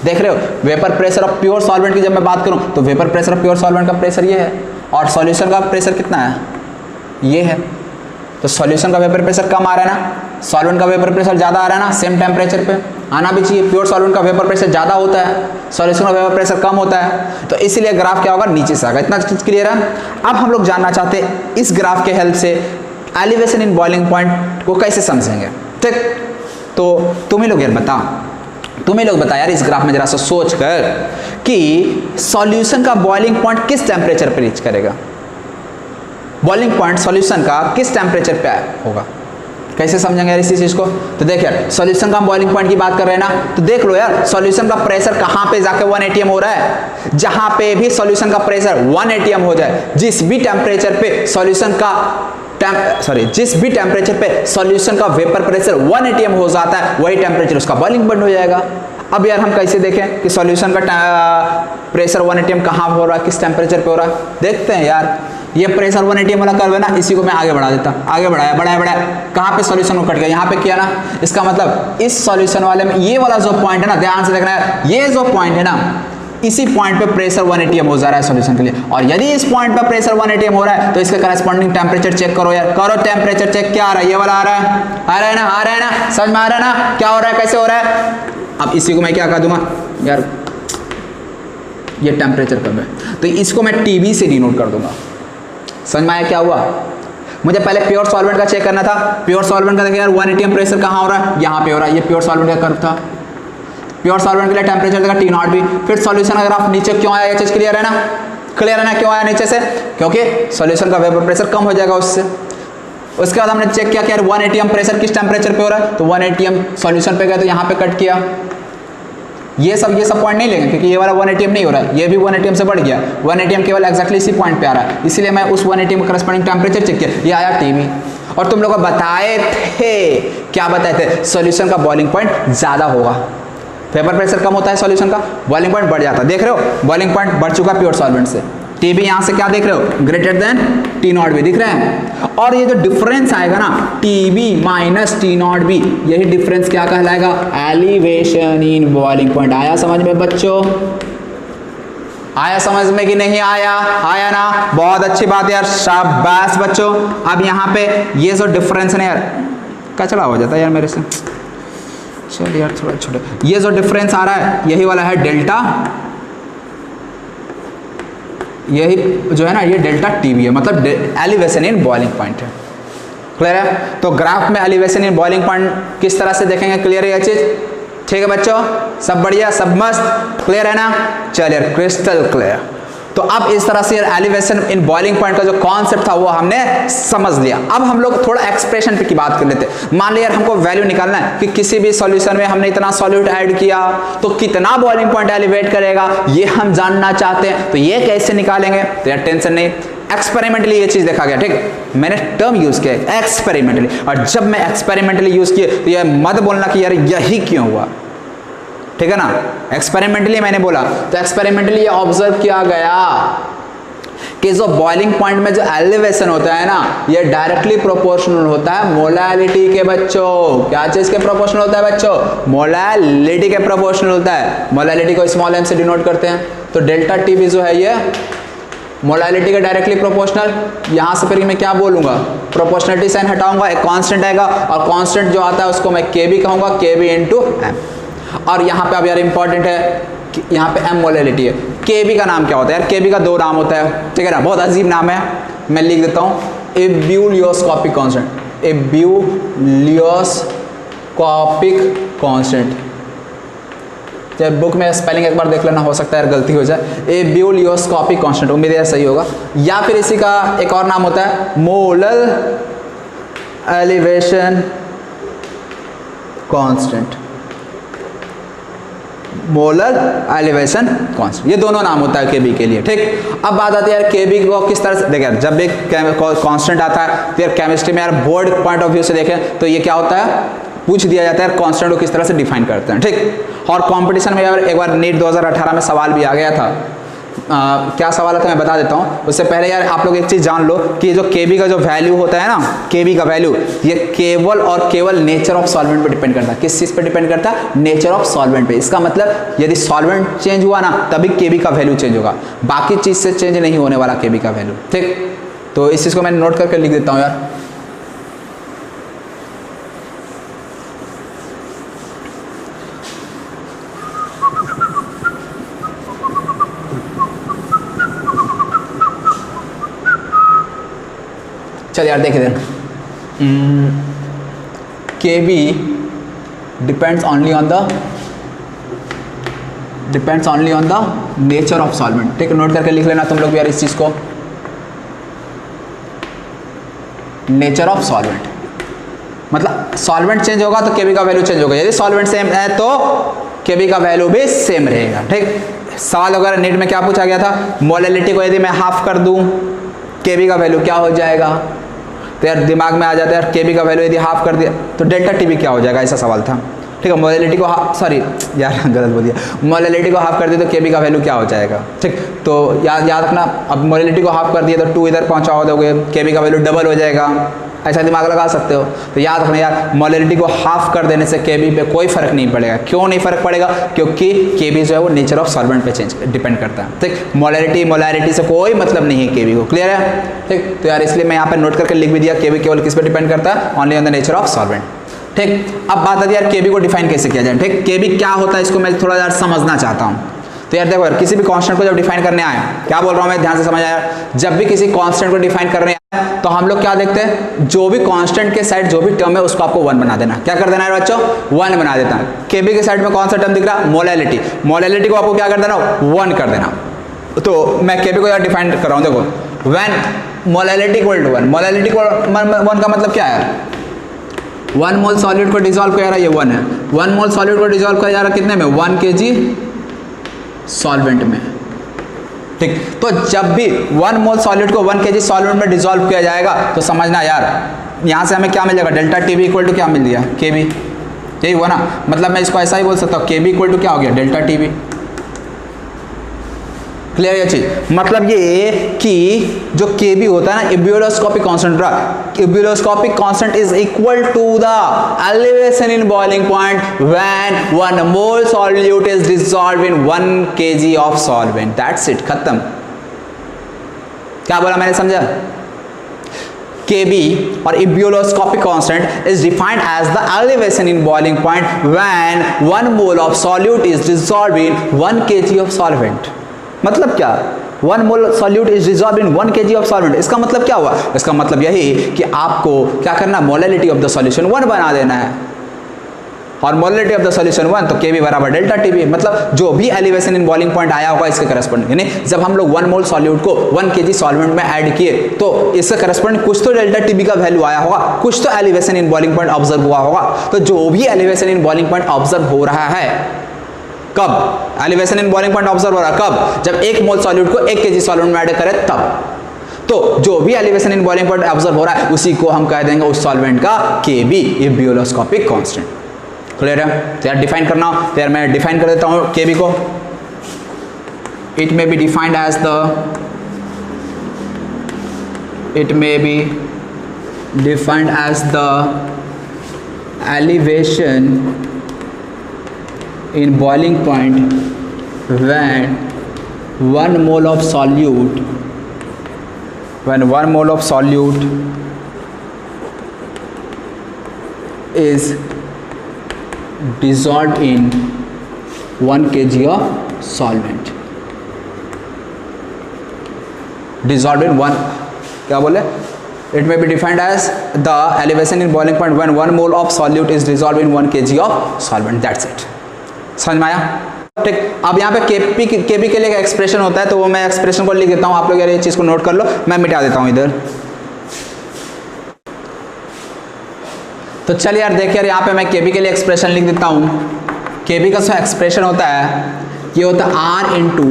देख रहे हो, vapour pressure of pure solvent की जब मैं बात करूं तो vapour pressure of pure solvent का प्रेशर ये है और सॉल्यूशन का प्रेशर कितना है, ये है। तो सॉल्यूशन का वेपर प्रेशर कम आ रहा है ना, सॉल्वेंट का वेपर प्रेशर ज़्यादा आ रहा है ना, सेम टेम्परेचर पे आना भी चाहिए। प्योर सॉल्वेंट का वेपर प्रेशर ज़्यादा होता है, सॉल्यूशन का वेपर प्रेशर कम होता है, तो इसीलिए ग्राफ क्या होगा, नीचे से आएगा। इतना चीज़ क्लियर है। अब हम लोग जानना चाहते हैं इस ग्राफ के हेल्प से एलिवेशन इन बॉइलिंग पॉइंट को कैसे समझेंगे, ठीक। तो तुम ही लोग यार बताओ, तुम ही लोग बताओ यार इस ग्राफ में जरा सा सोच कर कि सॉल्यूशन का बॉइलिंग पॉइंट किस टेम्परेचर पर रीच करेगा, बॉइलिंग पॉइंट सॉल्यूशन का किस टेम्परेचर पे होगा, कैसे समझेंगे यार इसी चीज को। तो देख यार सॉल्यूशन का बॉइलिंग पॉइंट की बात कर रहे हैं ना, तो देख लो यार सॉल्यूशन का प्रेशर कहाँ पे जाके 1 ATM हो रहा है, जहां पे भी सॉल्यूशन का प्रेशर 1 ATM हो जाए, जिस भी टेम्परेचर पे सॉल्यूशन का जिस भी टेम्परेचर पे सॉल्यूशन का वेपर प्रेशर 1 ATM हो जाता है, वही टेम्परेचर उसका बॉइलिंग पॉइंट हो जाएगा। अब यार हम कैसे देखें कि सॉल्यूशन का प्रेशर 1 ATM कहाँ हो रहा है, किस टेम्परेचर पे हो रहा है, देखते हैं यार। ये प्रेशर 1 ATM वाला कर्व है ना, इसी को मैं आगे बढ़ा देता, आगे बढ़ाया, कहाँ पे सॉल्यूशन को कट गया, यहाँ पे किया ना। इसका मतलब इस सॉल्यूशन वाले में ये वाला जो पॉइंट है ना, ध्यान से देखना है, ये जो पॉइंट है ना, इसी पॉइंट पे प्रेशर 1 ATM हो जा रहा है सॉल्यूशन के लिए। और यदि इस पॉइंट पे प्रेशर 1 ATM हो रहा है तो इसका करस्पॉन्डिंग टेम्परेचर चेक करो यार, करो टेम्परेचर चेक, क्या आ रहा है, ये वाला आ रहा है ना, समझ में आ रहा है ना, क्या हो रहा है, कैसे हो रहा है। अब इसी को मैं क्या कह दूंगा यार, ये टेम्परेचर कब है, तो इसको मैं TB से डिनोट कर दूंगा। समझ में आया क्या हुआ, मुझे पहले प्योर सॉल्वेंट का चेक करना था, प्योर सॉल्वेंट का देखिए यार 1 ATM प्रेशर कहाँ हो रहा है, यहाँ पे हो रहा है, ये प्योर सॉल्वेंट का कर्व था। प्योर सॉल्वेंट के लिए टेम्परेचर देखा T0B, फिर सॉल्यूशन का ग्राफ नीचे क्यों आया, ये चीज क्लियर है ना, क्लियर है ना, क्यों आया नीचे से, क्योंकि सॉल्यूशन का वेपर प्रेशर कम हो जाएगा उससे। उसके बाद हमने चेक किया कि यार 1 ATM प्रेशर किस टेम्परेचर पे हो रहा है, तो 1 ATM सॉल्यूशन पे गए तो यहाँ पे कट किया। ये सब पॉइंट नहीं लेंगे क्योंकि ये वाला 1 ATM नहीं हो रहा है, ये भी 1 ATM से बढ़ गया, 1 ATM केवल एक्जैक्टली इसी पॉइंट पे आ रहा है, इसीलिए मैं उस 1 ATM का करस्पॉन्डिंग टेम्परेचर चेक किया, ये आया TB। और तुम लोग को बताए थे, क्या बताए थे, सॉल्यूशन का बॉइलिंग पॉइंट ज्यादा होगा, वेपर प्रेशर कम होता है सॉल्यूशन का, बॉइलिंग पॉइंट बढ़ जाता है। देख रहे हो बॉइलिंग पॉइंट बढ़ चुका प्योर सॉल्वेंट से, TB यहाँ से क्या देख रहे हो, ग्रेटर देन T0B दिख रहे हैं। और ये जो डिफरेंस आएगा ना TB माइनस T0B, यही डिफरेंस क्या कहलाएगा, एलिवेशन इन बॉइलिंग पॉइंट। आया समझ में बच्चों, आया समझ में कि नहीं आया, आया ना, बहुत अच्छी बात यार, शाबाश बच्चों। अब यहाँ पे ये जो डिफरेंस है यार, कचरा हो जाता है यार मेरे से, चलिए यार थोड़ा छोटा, ये जो डिफरेंस आ रहा है यही वाला है डेल्टा, यही जो है ना ये डेल्टा टीवी है, मतलब एलिवेशन इन बॉइलिंग पॉइंट है। क्लियर है? तो ग्राफ में एलिवेशन इन बॉइलिंग पॉइंट किस तरह से देखेंगे, क्लियर है ये चीज? ठीक है बच्चों, सब बढ़िया, सब मस्त, क्लियर है ना? चलिए क्रिस्टल क्लियर। तो अब इस तरह से एलिवेशन इन बॉइलिंग पॉइंट का जो कॉन्सेप्ट था वो हमने समझ लिया। अब हम लोग थोड़ा एक्सप्रेशन की बात कर लेते हैं। मान लिया यार हमको वैल्यू निकालना है कि किसी भी सॉल्यूशन में हमने इतना सॉल्यूट ऐड किया तो कितना बॉइलिंग पॉइंट एलिवेट करेगा, ये हम जानना चाहते हैं। तो ये कैसे निकालेंगे? तो यार टेंशन नहीं, एक्सपेरिमेंटली ये चीज देखा गया। ठीक, मैंने टर्म यूज किया एक्सपेरिमेंटली, और जब मैं एक्सपेरिमेंटली यूज किया तो ये मत बोलना कि यार यही क्यों हुआ। ठीक है ना? एक्सपेरिमेंटली मैंने बोला, तो एक्सपेरिमेंटली ये ऑब्जर्व किया गया कि जो बॉइलिंग पॉइंट में जो एलिवेशन होता है ना, ये डायरेक्टली प्रोपोर्शनल होता है मोलैलिटी के। बच्चों क्या चीज के प्रोपोर्शनल होता है बच्चों? मोलैलिटी के प्रोपोर्शनल होता है। मोलैलिटी को स्मॉल m से डिनोट करते हैं। तो डेल्टा टीवी जो है ये मोलैलिटी के डायरेक्टली प्रोपोर्शनल। यहां से फिर मैं क्या बोलूंगा? प्रोपोर्शनलिटी साइन हटाऊंगा, एक कांस्टेंट आएगा, और कांस्टेंट जो आता है उसको मैं के बी कहूंगा, के बी इंटू एम। और यहाँ पे अब यार इंपॉर्टेंट है कि यहाँ पे एम मोलैलिटी है। केबी का नाम क्या होता है यार? केबी का दो नाम होता है, ठीक है ना? बहुत अजीब नाम है, मैं लिख देता हूँ, एब्यूलियोस्कोपिक कांस्टेंट। एब्यूलियोस्कोपिक कांस्टेंट, जब बुक में स्पेलिंग एक बार देख लेना, हो सकता है यार गलती हो जाए। एब्यूलियोस्कोपिक कांस्टेंट, उम्मीद है सही होगा। या फिर इसी का एक और नाम होता है molar elevation constant. Molar elevation constant, ये दोनों नाम होता है केबी के लिए। ठीक, अब बात आती है यार केबी को किस तरह से देखिए। जब एक कांस्टेंट आता है तो यार केमिस्ट्री में यार बोर्ड पॉइंट ऑफ व्यू से देखें तो ये क्या होता है, पूछ दिया जाता है कांस्टेंट को किस तरह से डिफाइन करते हैं। ठीक, और कंपटीशन में यार एक बार नीट 2018 में सवाल भी आ गया था। क्या सवाल था मैं बता देता हूँ। उससे पहले यार आप लोग एक चीज़ जान लो कि जो केबी का जो वैल्यू होता है ना, केबी का वैल्यू, ये केवल और केवल नेचर ऑफ सॉल्वेंट पे डिपेंड करता है। किस चीज़ पे डिपेंड करता है? नेचर ऑफ सॉल्वेंट पे। इसका मतलब यदि सॉल्वेंट चेंज हुआ ना तभी केबी का वैल्यू चेंज होगा, बाकी चीज़ से चेंज नहीं होने वाला केबी का वैल्यू। ठीक, तो इस चीज़ को मैं नोट करके लिख देता हूँ यार। चल यार देख इधर, K B depends only on the nature of solvent. ठीक है, नोट करके लिख लेना तुम लोग भी यार इस चीज को, नेचर ऑफ सॉल्वेंट मतलब सॉल्वेंट चेंज होगा तो केबी का वैल्यू चेंज होगा। यदि सॉल्वेंट सेम है तो केबी का वैल्यू भी सेम रहेगा। ठीक, सवाल वगैरह नीट में क्या पूछा गया था? मोलैलिटी को यदि मैं हाफ कर दूं केबी का वैल्यू क्या हो जाएगा? तो यार दिमाग में आ जाता है यार केबी का वैल्यू यदि हाफ कर दिया तो डेल्टा टीबी क्या हो जाएगा, ऐसा सवाल था। ठीक है, मोलैलिटी को सॉरी यार गलत बोल दिया, मोलैलिटी को हाफ कर दिया तो केबी का वैल्यू क्या हो जाएगा। ठीक, तो याद रखना, अब मोलैलिटी को हाफ कर दिया तो 2 इधर पहुँचा दोगे, केबी का वैल्यू डबल हो जाएगा, ऐसा दिमाग लगा सकते हो। तो याद रखना यार, मोलैलिटी को हाफ कर देने से केबी पे कोई फर्क नहीं पड़ेगा। क्यों नहीं फर्क पड़ेगा? क्योंकि केबी जो है वो नेचर ऑफ सॉल्वेंट पे चेंज डिपेंड करता है। ठीक, मोलैरिटी से कोई मतलब नहीं है केबी को। क्लियर है? ठीक, तो यार इसलिए मैं यहाँ पे नोट करके लिख भी दिया, केबी केवल किस पे डिपेंड करता है? Only on the nature of solvent. ठीक, अब बात आती है यार केबी को डिफाइन कैसे किया जाए। ठीक, केबी क्या होता है इसको मैं थोड़ा यार समझना चाहता हूँ। तो यार देखो यार, किसी भी कांस्टेंट को जब डिफाइन करने आए, क्या बोल रहा हूँ मैं, ध्यान से समझ आया। जब भी किसी कांस्टेंट को डिफाइन करने आए तो हम लोग क्या देखते हैं? जो भी कांस्टेंट के साइड जो भी टर्म है उसको आपको 1 बना देना। क्या कर देना है बच्चों? 1 बना देता है। केबी के साइड में कौन सा टर्म दिख रहा है? मोलैलिटी। मोलैलिटी को आपको क्या कर देना? 1 कर देना। तो मैं केबी को यार डिफाइन कर रहा हूँ, देखो, when molality equal to 1, molality को 1 का मतलब क्या है? 1 मोल सॉलिड को डिसॉल्व किया ये 1 है। 1 मोल सॉलिड को डिसॉल्व किया जा रहा कितने में? 1 kg सॉल्वेंट में। ठीक, तो जब भी 1 मोल सॉलिड को 1 kg सॉल्वेंट में डिसॉल्व किया जाएगा तो समझना यार, यहाँ से हमें क्या मिल जाएगा? डेल्टा टीबी इक्वल टू क्या मिल दिया? केबी। यही हुआ ना, मतलब मैं इसको ऐसा ही बोल सकता हूँ, केबी इक्वल टू क्या हो गया? Delta TB. क्लियर ये चीज? मतलब ये कि जो केबी होता है ना, ebullioscopic constant, ebullioscopic constant is equal to the elevation in boiling point when 1 mole solute is dissolved in 1 kg of solvent. That's it, खत्म। क्या बोला मैंने, समझा? Kb or ebullioscopic constant is defined as the elevation in boiling point when 1 mole of solute is dissolved in 1 kg of solvent। मतलब क्या, 1 mole solute is dissolved in 1 kg of solvent. इसका मतलब क्या हुआ, इसका मतलब यही कि आपको क्या करना, मोलैलिटी ऑफ द सॉल्यूशन 1 बना देना है, और मोलैलिटी ऑफ द सॉल्यूशन 1 तो Kb बराबर डेल्टा Tb। मतलब जो भी एलिवेशन इन बॉइलिंग पॉइंट आया होगा इसके करस्पॉन्डिंग, यानी जब हम लोग 1 मोल सॉल्यूट को 1 kg सॉल्वेंट में ऐड किए तो इसके करस्पॉन्डिंग कुछ तो डेल्टा Tb का वैल्यू आया होगा, कुछ तो elevation in boiling point observe हुआ होगा। तो जो भी elevation in boiling point observe हो रहा है, कब elevation in boiling point observe हो रहा है, कब, जब 1 मोल सॉल्यूट को 1 kg सॉल्वेंट में ऐड करें तब। तो जो भी elevation in boiling point observe हो रहा है उसी को हम कह देंगे उस सॉल्वेंट का Kb, ebullioscopic कांस्टेंट। क्लियर है? तो यार डिफाइन करना, तो यार मैं डिफाइन कर देता हूं Kb को। It may be defined as the elevation in boiling point when 1 mole of solute is dissolved in 1 kg of solvent। dissolved in 1, क्या बोले, it may be defined as the elevation in boiling point when 1 mole of solute is dissolved in 1 kg of solvent। that's it। समझ में आया? ठीक, अब यहाँ पे Kb के लिए एक्सप्रेशन होता है, तो वो मैं एक्सप्रेशन को लिख देता हूँ, आप लोग यार ये चीज़ को नोट कर लो, मैं मिटा देता हूँ इधर। तो चलिए यार देखिए यार, यहाँ पे मैं Kb के लिए एक्सप्रेशन लिख देता हूँ। Kb का जो एक्सप्रेशन होता है ये होता है R इंटू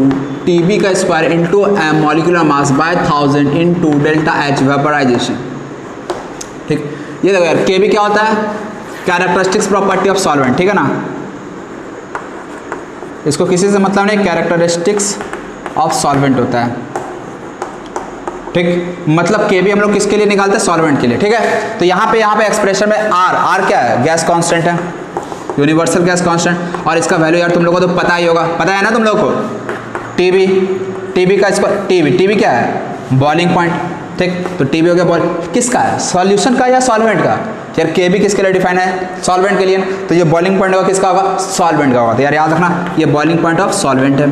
Tb का square into m molecular mass by 1000 into delta H vaporisation. ठीक, ये देखो यार Kb क्या होता है, कैरेक्टरिस्टिक्स प्रॉपर्टी ऑफ सॉल्वेंट, ठीक है ना, इसको किसी से मतलब नहीं, कैरेक्टरिस्टिक्स ऑफ सॉल्वेंट होता है। ठीक, मतलब Kb हम लोग किसके लिए निकालते हैं, सॉल्वेंट के लिए। ठीक है, तो यहाँ पे एक्सप्रेशन में R क्या है, गैस कांस्टेंट है, यूनिवर्सल गैस कांस्टेंट, और इसका वैल्यू यार तुम लोगों को तो पता ही होगा, पता है ना तुम लोगों को, Tb का इसको Tb क्या है, बॉइलिंग पॉइंट। ठीक, तो Tb हो गया बॉइल, किसका है, सॉल्यूशन का या सॉल्वेंट का। यार Kb किसके लिए डिफाइन है, सॉल्वेंट के लिए, तो ये बॉइलिंग पॉइंट होगा किसका होगा, सॉल्वेंट का होगा। तो यार याद रखना ये बॉइलिंग पॉइंट ऑफ सॉल्वेंट है।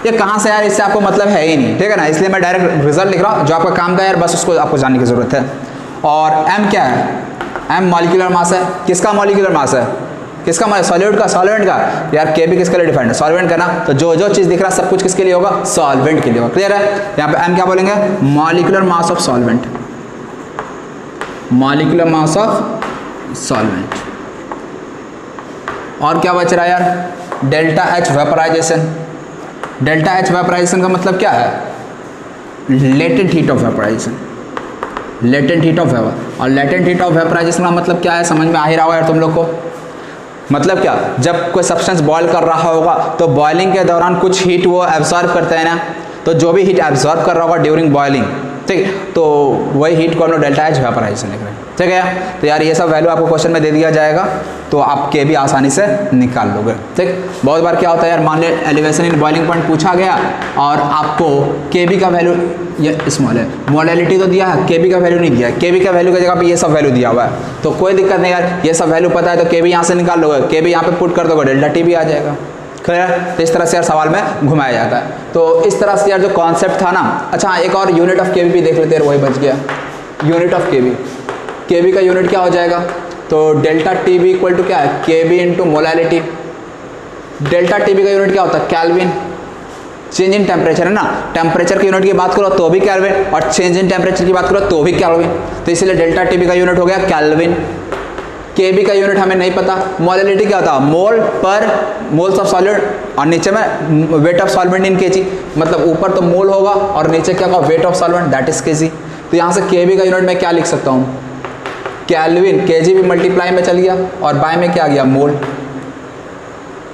ये कहाँ से यार, इससे आपको मतलब है ही नहीं, ठीक है ना, इसलिए मैं डायरेक्ट रिजल्ट लिख रहा हूँ, जो आपका काम का यार बस उसको आपको जानने की जरूरत है। और m क्या है, m मॉलिक्यूलर मास है, किसका मॉलिक्यूलर मास है, किसका मास, सॉल्यूट का, सॉल्वेंट का। यार Kb किसके लिए डिफाइंड है, सॉल्वेंट का ना, तो जो चीज़ दिख रहा है सब कुछ किसके लिए होगा, सॉल्वेंट के लिए होगा। क्लियर है? यहाँ पे m क्या बोलेंगे, molecular mass of solvent, molecular mass of solvent. और क्या बच रहा है यार, delta H vaporisation. Delta H vaporisation का मतलब क्या है, latent heat of vaporisation, latent heat of vapour. और लेटेंट हीट ऑफ वेपराइजेशन का मतलब क्या है, समझ में आ ही रहा होगा यार तुम लोग को। मतलब क्या, जब कोई सब्सटेंस बॉयल कर रहा होगा तो बॉइलिंग के दौरान कुछ हीट वो एब्जॉर्ब करता है ना, तो जो भी हीट एब्जॉर्ब कर रहा होगा ड्यूरिंग बॉइलिंग, ठीक, तो वही हीट को हम लोग डेल्टा H वेपराइजेशन लिख रहे हैं। ठीक है, तो यार ये सब वैल्यू आपको क्वेश्चन में दे दिया जाएगा, तो आप Kb आसानी से निकाल लोगे। ठीक, बहुत बार क्या होता है यार, मान लिया एलिवेशन इन बॉइलिंग पॉइंट पूछा गया और आपको Kb का वैल्यू ये स्मॉल है, मोलैलिटी तो दिया है, Kb का वैल्यू नहीं दिया है, Kb का वैल्यू की जगह पे ये सब वैल्यू दिया हुआ है, तो कोई दिक्कत नहीं यार, ये सब वैल्यू पता है तो Kb यहाँ से निकाल लोगे, Kb यहाँ पे पुट कर दोगे, डेल्टा Tb आ जाएगा। क्लियर? तो इस तरह से यार सवाल में घुमाया जाता है। तो इस तरह से यार जो कॉन्सेप्ट था ना, अच्छा एक और यूनिट ऑफ Kb भी देख लेते हैं, वही बच गया, यूनिट ऑफ Kb का यूनिट क्या हो जाएगा, तो डेल्टा Tb इक्वल टू क्या है, Kb into molality. Delta Tb का यूनिट क्या होता है, केल्विन, चेंज इन टेम्परेचर है ना, टेम्परेचर की यूनिट की बात करो तो भी केल्विन, और चेंज इन टेम्परेचर की बात करो तो भी केल्विन, तो इसलिए डेल्टा Tb का यूनिट हो गया केल्विन। Kb का यूनिट हमें नहीं पता, मोलैलिटी क्या होता है, मोल पर मोल्स ऑफ सॉलिड, और नीचे में weight of solvent in kg, मतलब ऊपर तो मोल होगा और नीचे क्या होगा, weight of solvent that is kg। तो यहाँ से Kb का यूनिट मैं क्या लिख सकता हूँ, केल्विन, kg भी मल्टीप्लाई में चल गया और बाय में क्या आ गया, मोल,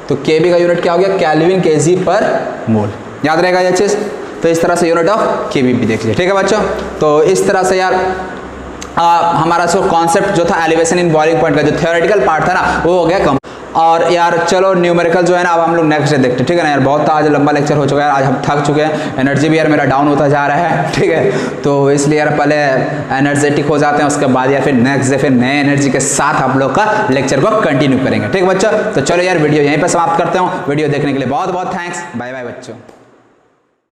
तो Kb का यूनिट क्या हो गया, केल्विन kg पर मोल। याद रहेगा ये चीज़, तो इस तरह से यूनिट ऑफ Kb भी देख लीजिए। ठीक है बच्चों, तो इस तरह से यार हमारा जो कॉन्सेप्ट जो था एलिवेशन इन बॉइलिंग पॉइंट का जो थियोरेटिकल पार्ट था ना, वो हो गया कम। और यार चलो न्यूमेरिकल जो है ना अब हम लोग नेक्स्ट डे देखते हैं, ठीक है ना यार। बहुत आज लंबा लेक्चर हो चुका है, आज हम थक चुके हैं, एनर्जी भी यार मेरा डाउन होता जा रहा है, ठीक है। तो इसलिए यार पहले एनर्जेटिक हो जाते हैं, उसके बाद यार फिर नेक्स्ट डे फिर नए एनर्जी के साथ आप लोग का लेक्चर को कंटिन्यू करेंगे, ठीक है बच्चों। तो चलो यार वीडियो यहीं पर समाप्त करते हूँ। वीडियो देखने के लिए बहुत बहुत थैंक्स, बाय बाय बच्चों।